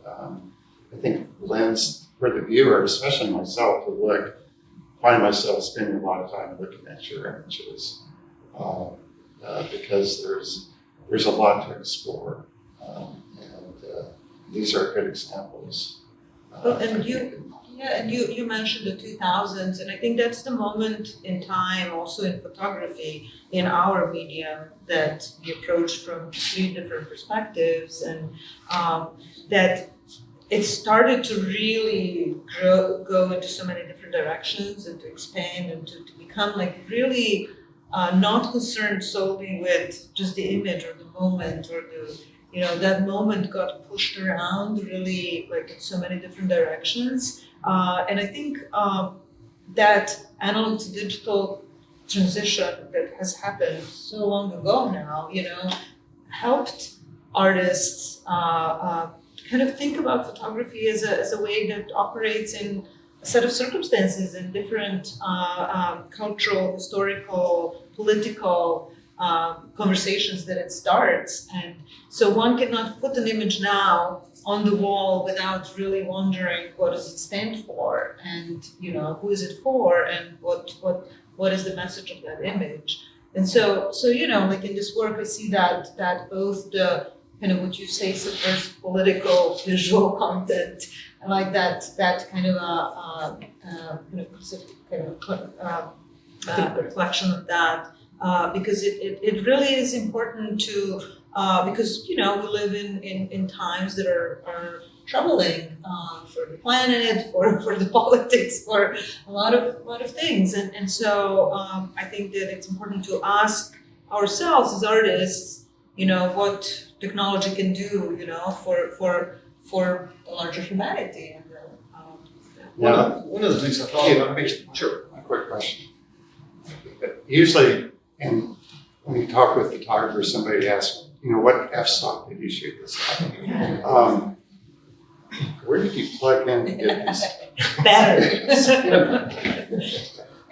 I think lends for the viewer, especially myself, to find myself spending a lot of time looking at your images because there's a lot to explore. These are good examples. And you mentioned the 2000s, and I think that's the moment in time, also in photography, in our medium, that we approach from 3 different perspectives, and that it started to really go into so many different directions, and to expand, and to become like really not concerned solely with just the image or the moment or that moment got pushed around really like in so many different directions. And I think that analog to digital transition that has happened so long ago now, helped artists kind of think about photography as a way that operates in a set of circumstances and different cultural, historical, political conversations that it starts. And so one cannot put an image now on the wall without really wondering what does it stand for, and who is it for, and what is the message of that image. And so like in this work I see that both the kind of what you say subversive political visual content, and like that kind of reflection of that, because it really is important to because we live in times that are troubling for the planet, for the politics, for a lot of things, and so I think that it's important to ask ourselves as artists, what technology can do, for the larger humanity. And one of the things I thought about. Sure. A quick question. Usually, when you talk with photographers, somebody asks, what f-stop did you shoot this at? Where did you plug in to get these? Better.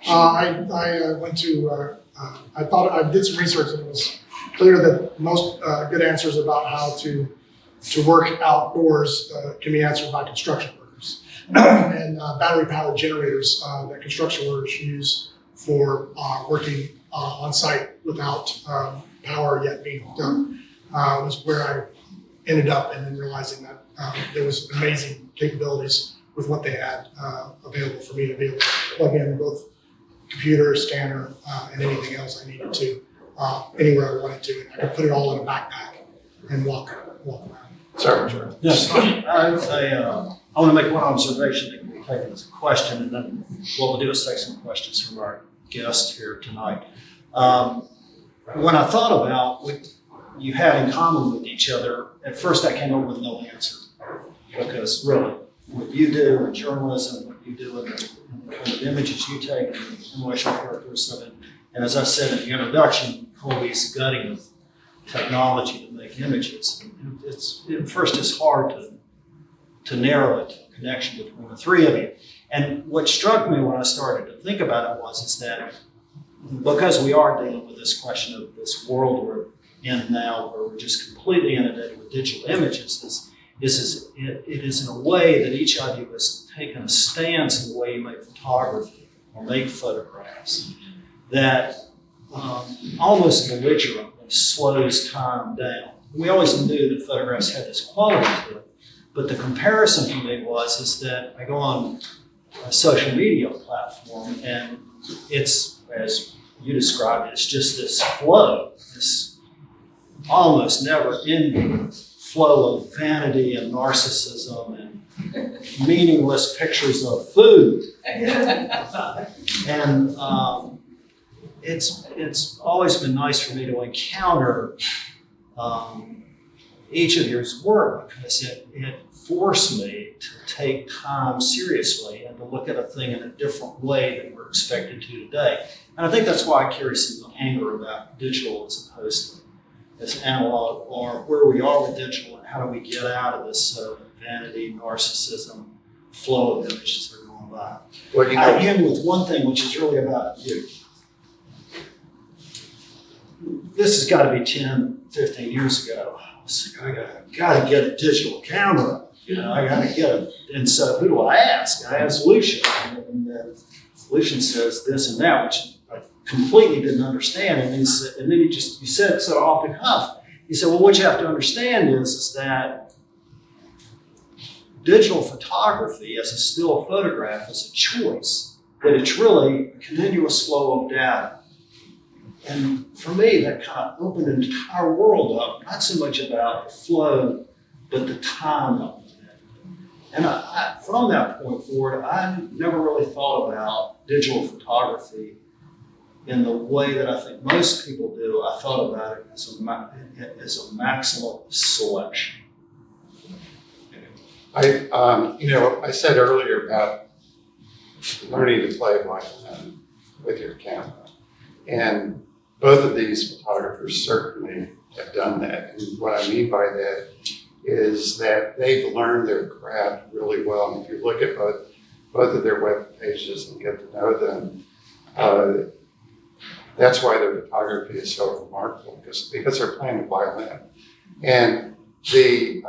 I went to, I did some research, and it was clear that most good answers about how to work outdoors can be answered by construction workers. And battery-powered generators that construction workers use for working on site without power yet being hooked up was where I ended up, and then realizing that there was amazing capabilities with what they had available for me to be able to plug in both computer, scanner, and anything else I needed to anywhere I wanted to. And I could put it all in a backpack and walk around. Sorry, George. Yes, I want to make one observation that can be taken as a question, and then what we'll do is take some questions from our guest here tonight. When I thought about what you had in common with each other, at first I came up with no answer. Because really, what you do in journalism, what you do in the kind of images you take, and the emotional characters of it, and as I said in the introduction, Colby's gutting of technology to make images. At first it's hard to narrow it to a connection between the three of you. And what struck me when I started to think about it is that because we are dealing with this question of this world we're in now, where we're just completely inundated with digital images, it is in a way that each of you has taken a stance in the way you make photography or make photographs that almost belligerently slows time down. We always knew that photographs had this quality to it, but the comparison for me is that I go on a social media platform and it's, as you described it, it's just this flow, this almost never-ending flow of vanity and narcissism and meaningless pictures of food. And it's always been nice for me to encounter each of yours work because it forced me to take time seriously and to look at a thing in a different way than we're expected to today. And I think that's why I carry some anger about digital as opposed to as analog, or where we are with digital and how do we get out of this vanity, narcissism, flow of images that are going by. Well, you I know, begin with one thing, which is really about you. This has got to be 10, 15 years ago. I was like, I got to get a digital camera. You know, I got to get it. And so who do I ask? I asked Lucian. And Lucian says this and that, which I completely didn't understand. And then he said so off the cuff. He said, well, what you have to understand is that digital photography as a still photograph is a choice, that it's really a continuous flow of data. And for me, that kind of opened an entire world up, not so much about the flow, but the time of it. And from that point forward, I never really thought about digital photography in the way that I think most people do. I thought about it as a maximum selection. I said earlier about learning to play violin with your camera. And both of these photographers certainly have done that. And what I mean by that is that they've learned their craft really well. And if you look at both of their web pages and get to know them, that's why their photography is so remarkable, because they're playing the violin. And the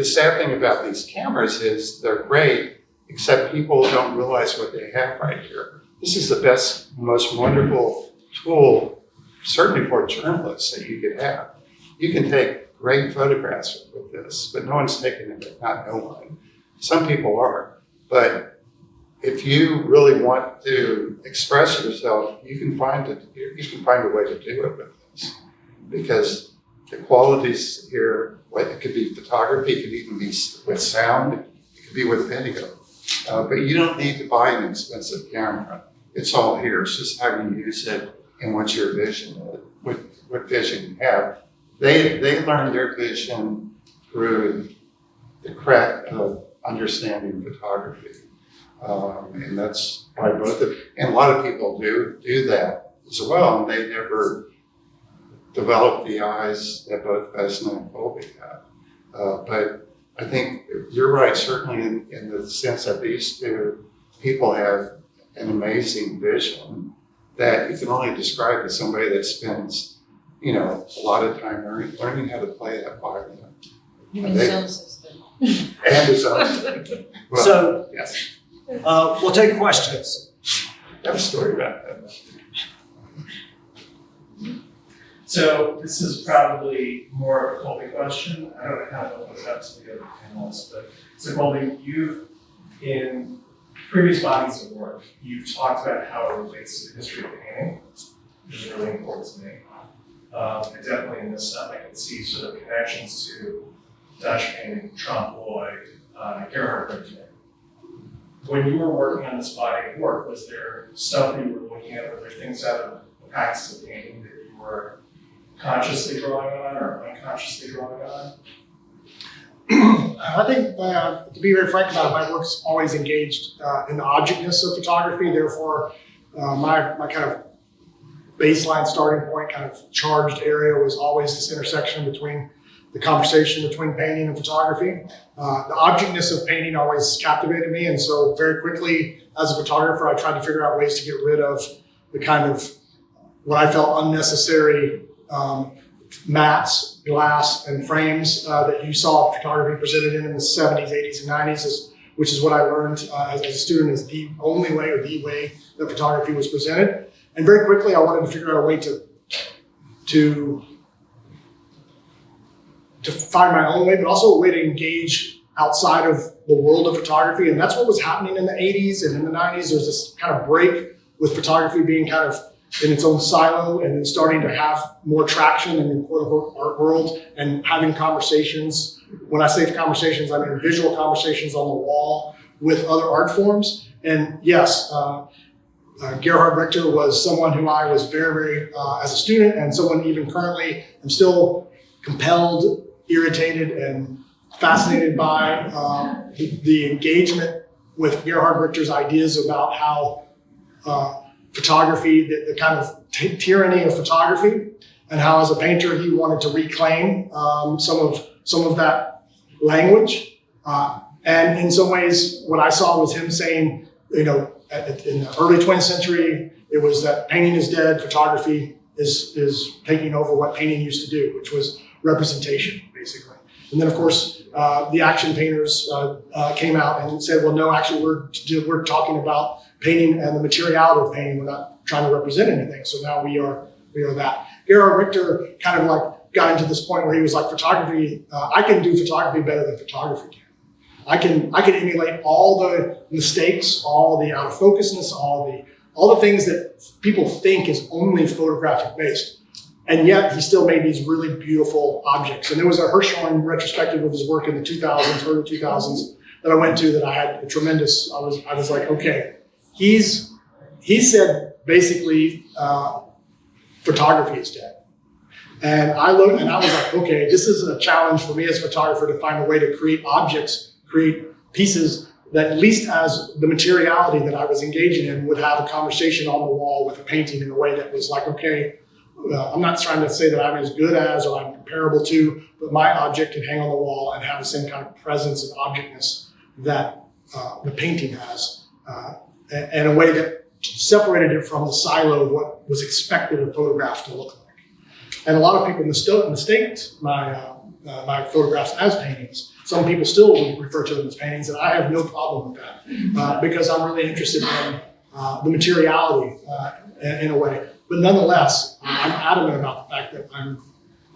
sad thing about these cameras is they're great, except people don't realize what they have right here. This is the best, most wonderful tool, certainly for journalists, that you could have. You can take great photographs with this, but no one's taking it, not no one. Some people are, but if you really want to express yourself, you can find a way to do it with this, because the qualities here, it could be photography, it could even be with sound, it could be with video, but you don't need to buy an expensive camera. It's all here. It's just how you use it and what your vision is, what vision you have. They learned their vision through the craft of understanding photography. And that's why and a lot of people do that as well, and they never develop the eyes that both Vesna and Colby have. But I think you're right, certainly in the sense that these two people have an amazing vision that you can only describe as somebody that spends, a lot of time learning how to play that violin. You mean sound system. And his own system. Well, So, yes. We'll take questions. I have a story about that. So this is probably more of a Colby question. I don't know how to open it up to the other panelists, but so Colby, you've in previous bodies of work, you've talked about how it relates to the history of painting, which is really important to me. And definitely in this stuff, I can see sort of connections to Dutch painting, Trompe l'oeil, Gerhard Richter. When you were working on this body of work, was there stuff that you were looking at? Were there things out of the practice of painting that you were consciously drawing on or unconsciously drawing on? I think, to be very frank about it, my work's always engaged in the objectness of photography. Therefore, my kind of baseline starting point, kind of charged area, was always this intersection between the conversation between painting and photography. The objectness of painting always captivated me, and so very quickly as a photographer, I tried to figure out ways to get rid of the kind of what I felt unnecessary mats, glass, and frames that you saw photography presented in the 70s, 80s, and 90s, which is what I learned as a student is the only way or the way that photography was presented. And very quickly, I wanted to figure out a way to find my own way, but also a way to engage outside of the world of photography. And that's what was happening in the 80s and in the 90s. There's this kind of break with photography being kind of in its own silo and then starting to have more traction in the quote unquote art world and having conversations. When I say conversations, I mean visual conversations on the wall with other art forms. And yes, Gerhard Richter was someone who I was very, very, as a student and someone even currently, I'm still compelled, irritated, and fascinated by the engagement with Gerhard Richter's ideas about how photography, the kind of tyranny of photography, and how as a painter he wanted to reclaim some of that language. And in some ways, what I saw was him saying, in the early 20th century, it was that painting is dead, photography is taking over what painting used to do, which was representation, basically. And then, of course, the action painters came out and said, well, no, actually, we're talking about painting and the materiality of painting. We're not trying to represent anything. So now we are that. Gerhard Richter kind of like got into this point where he was like, photography, I can do photography better than photography can. I can emulate all the mistakes, all the out of focusness, all the things that people think is only photographic based. And yet he still made these really beautiful objects. And there was a Hirshhorn retrospective of his work in the 2000s, early 2000s, that I went to that I had a tremendous, I was like, okay, he said basically photography is dead. And I looked and I was like, okay, this is a challenge for me as a photographer to find a way to create objects, create pieces that at least as the materiality that I was engaging in would have a conversation on the wall with a painting in a way that was like, okay, I'm not trying to say that I'm as good as or I'm comparable to, but my object can hang on the wall and have the same kind of presence and objectness that the painting has, in a way that separated it from the silo of what was expected a photograph to look like. And a lot of people mistake my photographs as paintings. Some people still refer to them as paintings, and I have no problem with that because I'm really interested in the materiality in a way. But nonetheless, I'm adamant about the fact that I'm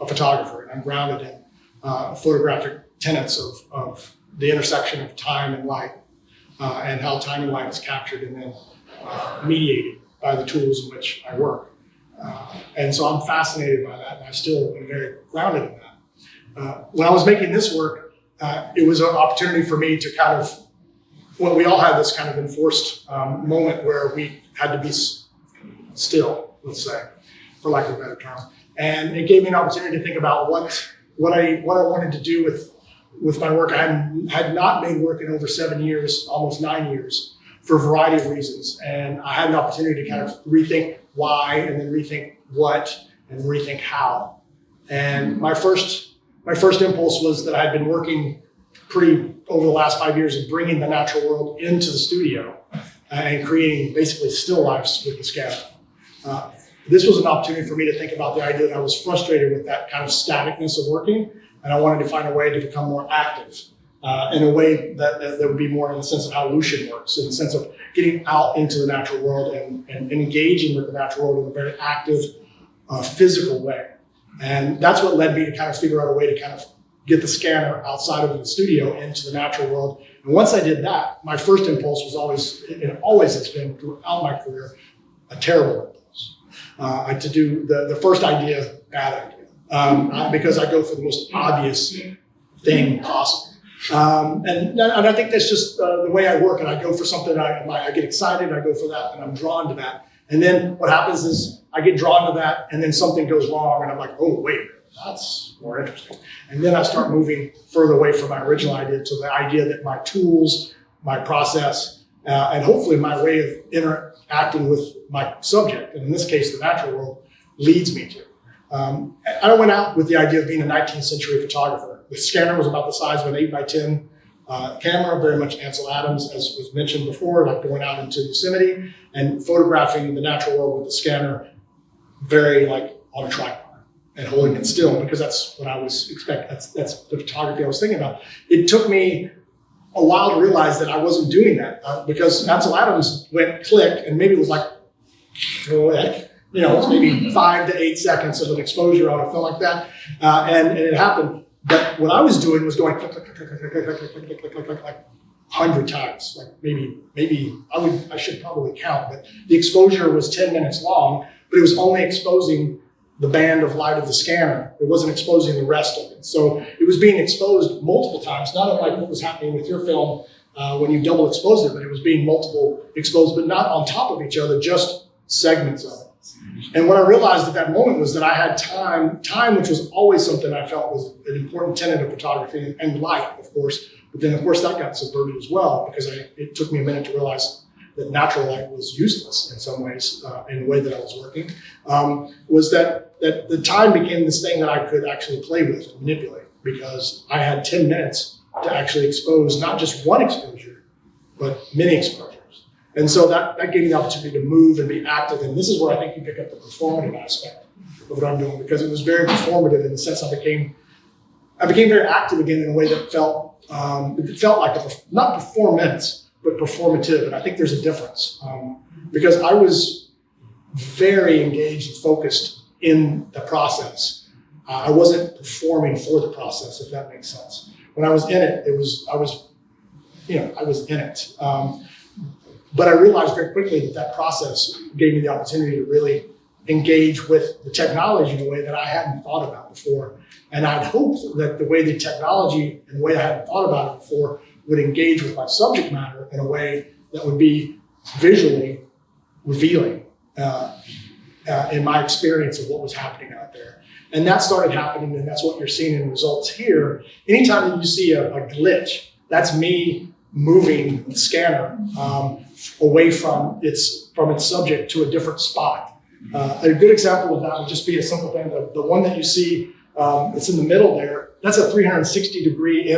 a photographer and I'm grounded in photographic tenets of the intersection of time and light and how time and light is captured and then mediated by the tools in which I work. And so I'm fascinated by that, and I still am very grounded in that. When I was making this work, it was an opportunity for me to kind of, well, we all had this kind of enforced moment where we had to be still, let's say, for lack of a better term. And it gave me an opportunity to think about what I wanted to do with my work. I had not made work in over 7 years, almost 9 years, for a variety of reasons. And I had an opportunity to kind of rethink why, and then rethink what, and rethink how. And my first impulse was that I had been working over the last 5 years of bringing the natural world into the studio and creating basically still lifes with the scanner. This was an opportunity for me to think about the idea that I was frustrated with that kind of staticness of working, and I wanted to find a way to become more active in a way that would be more in the sense of how Lucian works, in the sense of getting out into the natural world and engaging with the natural world in a very active, physical way. And that's what led me to kind of figure out a way to kind of get the scanner outside of the studio into the natural world. And once I did that, my first impulse was always, and always has been throughout my career, a terrible impulse. To do the first idea bad idea. Because I go for the most obvious thing possible. And I think that's just the way I work, and I go for something, I get excited, I go for that, and I'm drawn to that. And then what happens is I get drawn to that, and then something goes wrong, and I'm like, oh, wait, that's more interesting. And then I start moving further away from my original idea to the idea that my tools, my process, and hopefully my way of interacting with my subject, and in this case, the natural world, leads me to. I went out with the idea of being a 19th century photographer. The scanner was about the size of an 8x10 camera, very much Ansel Adams, as was mentioned before, like going out into Yosemite and photographing the natural world with the scanner, very like on a tripod and holding it still, because that's what I was expecting. That's the photography I was thinking about. It took me a while to realize that I wasn't doing that because Ansel Adams went click, and maybe it was like click. It's maybe 5 to 8 seconds of an exposure on a film like that, and it happened. But what I was doing was going click, click, click, click, click, click, click, click, click, click, click, click, like 100 times. Like maybe I should probably count, but the exposure was 10 minutes long, but it was only exposing the band of light of the scanner. It wasn't exposing the rest of it. So it was being exposed multiple times, not unlike what was happening with your film when you double exposed it, but it was being multiple exposed, but not on top of each other, just segments of it. And what I realized at that moment was that I had time, which was always something I felt was an important tenet of photography, and light, of course. But then, of course, that got subverted as well, because it took me a minute to realize that natural light was useless in some ways, in the way that I was working, was that the time became this thing that I could actually play with and manipulate, because I had 10 minutes to actually expose not just one exposure, but many exposures. And so that gave me the opportunity to move and be active. And this is where I think you pick up the performative aspect of what I'm doing, because it was very performative in the sense I became very active again in a way that felt like not performance, but performative. And I think there's a difference because I was very engaged and focused in the process. I wasn't performing for the process, if that makes sense. When I was in it, I was in it. But I realized very quickly that process gave me the opportunity to really engage with the technology in a way that I hadn't thought about before. And I'd hoped that the way the technology and the way I hadn't thought about it before would engage with my subject matter in a way that would be visually revealing in my experience of what was happening out there. And that started happening, and that's what you're seeing in the results here. Anytime that you see a glitch, that's me moving the scanner away from its subject to a different spot. A good example of that would just be a simple thing. The one that you see, it's in the middle there, that's a 360-degree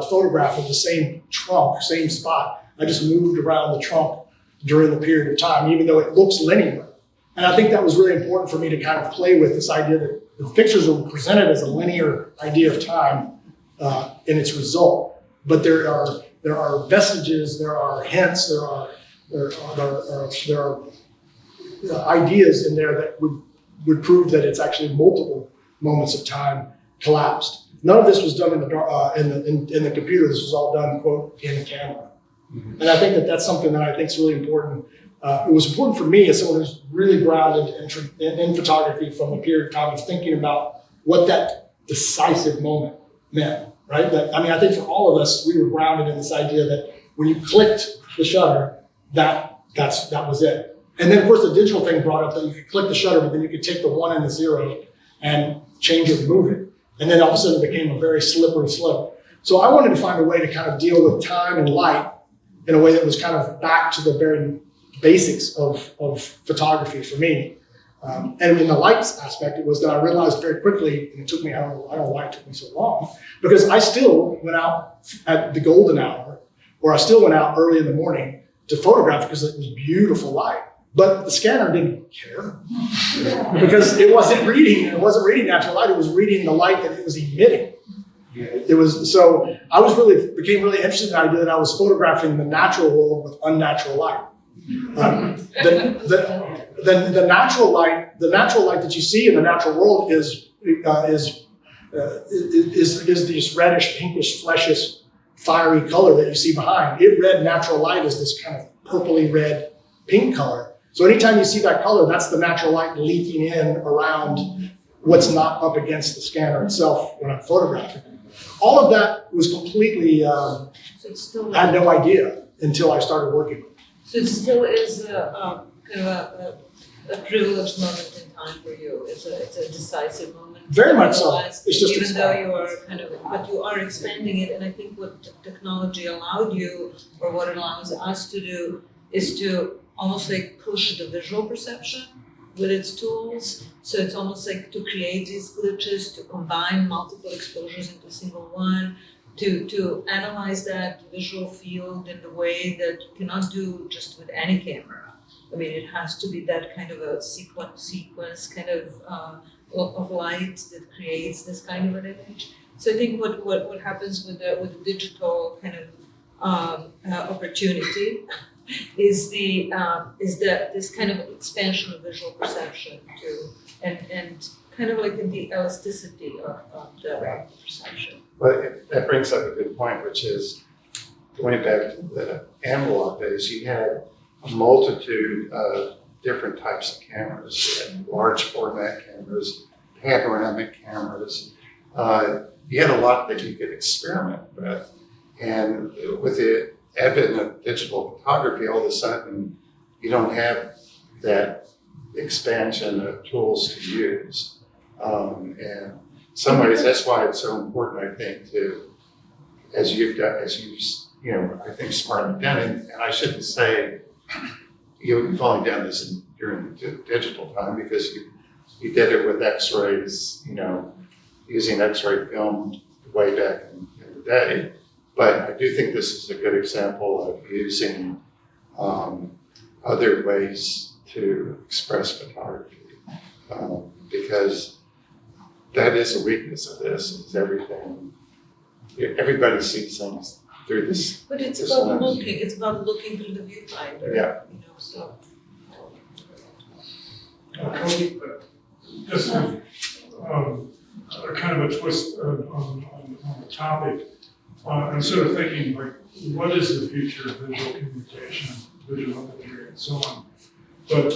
photograph of the same trunk, same spot. I just moved around the trunk during the period of time, even though it looks linear. And I think that was really important for me to kind of play with this idea that the pictures are presented as a linear idea of time in its result. But there are vestiges, there are hints, there are ideas in there that would prove that it's actually multiple moments of time collapsed. None of this was done in the computer. This was all done, quote, in the camera. Mm-hmm. And I think that's something that I think is really important. It was important for me as someone who's really grounded in photography from the period of time of thinking about what that decisive moment meant. Right? I think for all of us, we were grounded in this idea that when you clicked the shutter, that was it. And then, of course, the digital thing brought up that you could click the shutter, but then you could take the 1 and the 0 and change it and move it. And then all of a sudden it became a very slippery slope. So I wanted to find a way to kind of deal with time and light in a way that was kind of back to the very basics of photography for me. And in the lights aspect, it was that I realized very quickly, and it took me, I don't know why it took me so long, because I still went out at the golden hour, or I still went out early in the morning to photograph because it was beautiful light. But the scanner didn't care because it wasn't reading natural light, it was reading the light that it was emitting. So I became really interested in the idea that I was photographing the natural world with unnatural light. The natural light that you see in the natural world is this reddish, pinkish, fleshish, fiery color that you see behind. It read natural light as this kind of purpley red, pink color. So anytime you see that color, that's the natural light leaking in around what's not up against the scanner itself when I'm photographing. All of that was completely, So it's still, I had no idea until I started working with it. so it still is kind of a privileged moment in time for you. It's a decisive moment. Very much so. Otherwise, It's just even though expanding. you are kind of, but you are expanding it, and I think what technology allowed you, or what it allows us to do, is to almost like push the visual perception with its tools. So it's almost like to create these glitches, to combine multiple exposures into a single one, to analyze that visual field in the way that you cannot do just with any camera. I mean, it has to be that kind of a sequence kind of light that creates this kind of an image. So I think what happens with the digital kind of opportunity is this kind of expansion of visual perception too, and kind of like the elasticity of the perception. Well, that brings up a good point, which is going back to the analog days, you had a multitude of different types of cameras. You had large format cameras, panoramic cameras. You had a lot that you could experiment with. And with the advent of digital photography, all of a sudden, you don't have that expansion of tools to use. And in some ways, that's why it's so important, I think, to, as you've I think smartly done it. And I shouldn't say you've only done this during the digital time, because you did it with X-rays, using X-ray film way back in the day. But I do think this is a good example of using other ways to express photography, because that is a weakness of this. Is everybody sees things through this. But it's this about lens. looking. It's about looking through the viewfinder. Yeah. So. Colby, just kind of a twist on the topic. I'm sort of thinking, like, what is the future of visual communication, visual imagery, and so on? But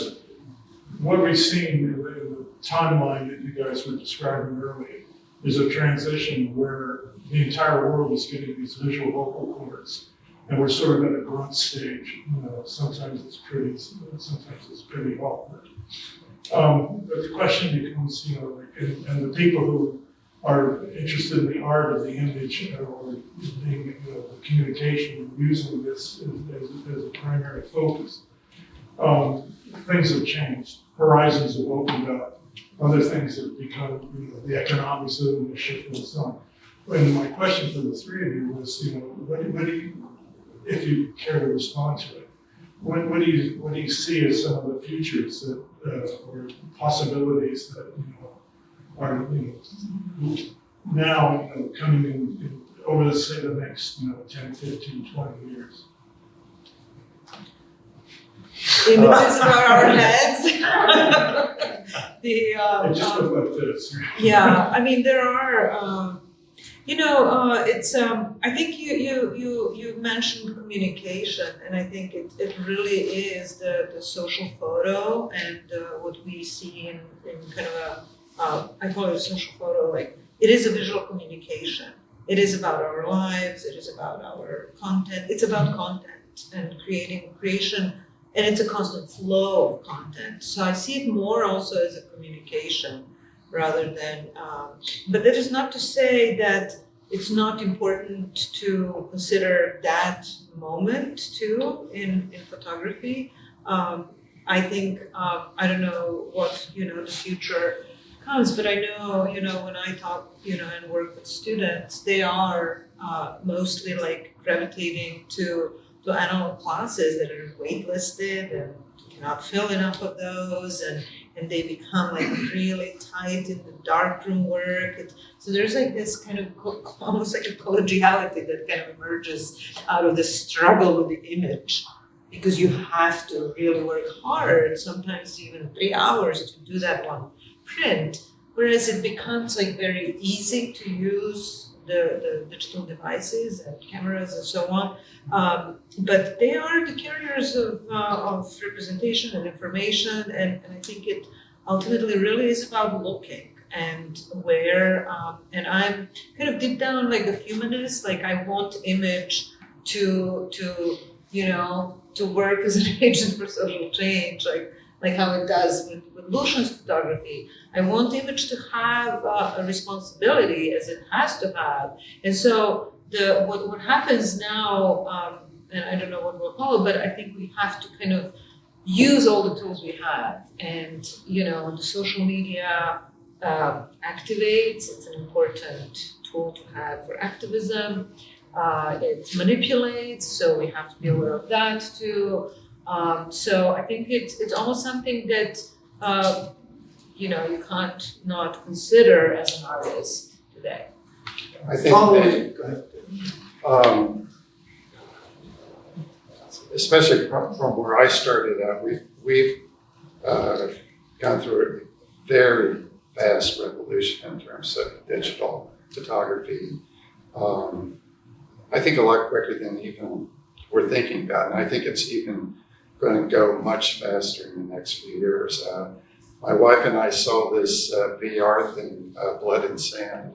what we've seen in the timeline that you guys were describing earlier is a transition where the entire world is getting these visual vocal cords, and we're sort of at a grunt stage. Sometimes it's pretty awkward. But the question becomes, and the people who are interested in the art of the image or the communication and using this as a primary focus. Things have changed. Horizons have opened up. Other things have become, the economics of them have shifted and so on. And my question for the three of you was, what do you, if you care to respond to it, what do you see as some of the futures that or possibilities that are now coming in over the next 10, 15, 20 years? Images above our heads. It just looked like this. Yeah, I mean there are. It's. I think you mentioned communication, and I think it really is the social photo and what we see in kind of I call it a social photo. Like, it is a visual communication. It is about our lives. It is about our content. It's about content and creation. And it's a constant flow of content. So I see it more also as a communication rather than, but that is not to say that it's not important to consider that moment too in photography. I think, I don't know what, the future comes, but I know, when I talk, and work with students, they are mostly like gravitating to analog classes that are waitlisted and you cannot fill enough of those, and they become like really tight in the darkroom work. So there's like this kind of almost like a collegiality that kind of emerges out of the struggle with the image, because you have to really work hard, sometimes even 3 hours to do that one print, whereas it becomes like very easy to use the digital devices and cameras and so on. But they are the carriers of representation and information, and I think it ultimately really is about looking and where, and I'm kind of deep down like a humanist, like I want image to work as an agent for social change, like how it does with Lucian's photography. I want image to have a responsibility as it has to have. And so what happens now, and I don't know what will follow, but I think we have to kind of use all the tools we have. And, the social media activates, it's an important tool to have for activism. It manipulates, so we have to be aware of that too. So I think it's almost something that you can't not consider as an artist today. I think that, especially from where I started out, we've gone through a very fast revolution in terms of digital photography. I think a lot quicker than even we're thinking about, and I think it's even going to go much faster in the next few years. My wife and I saw this VR thing, Blood and Sand,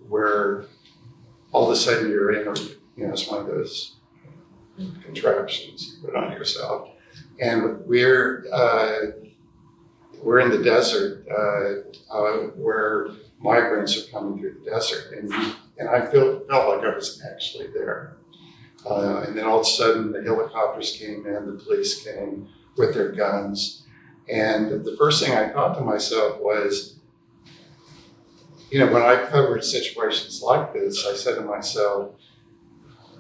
where all of a sudden you're in, it's one of those contraptions you put on yourself, and we're in the desert where migrants are coming through the desert, and I felt like I was actually there. And then all of a sudden the helicopters came in, the police came with their guns. And the first thing I thought to myself was, when I covered situations like this, I said to myself,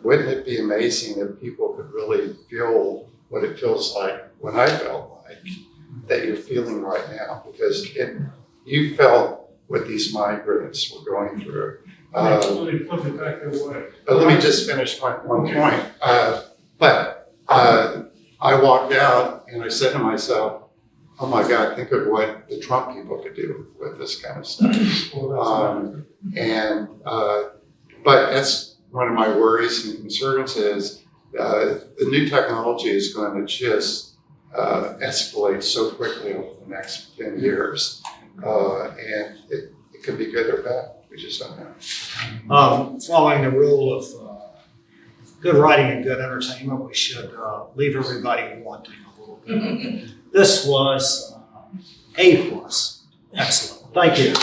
wouldn't it be amazing if people could really feel what it feels like when I felt like that you're feeling right now? Because you felt what these migrants were going through. Let me flip it back the way. Let me just finish my one point. But I walked out and I said to myself, oh my God, think of what the Trump people could do with this kind of stuff. But that's one of my worries and concerns is the new technology is going to just escalate so quickly over the next 10 years. And it could be good or bad. We just don't know. Following the rule of good writing and good entertainment, we should leave everybody wanting a little bit. This was A+. Excellent. Thank you.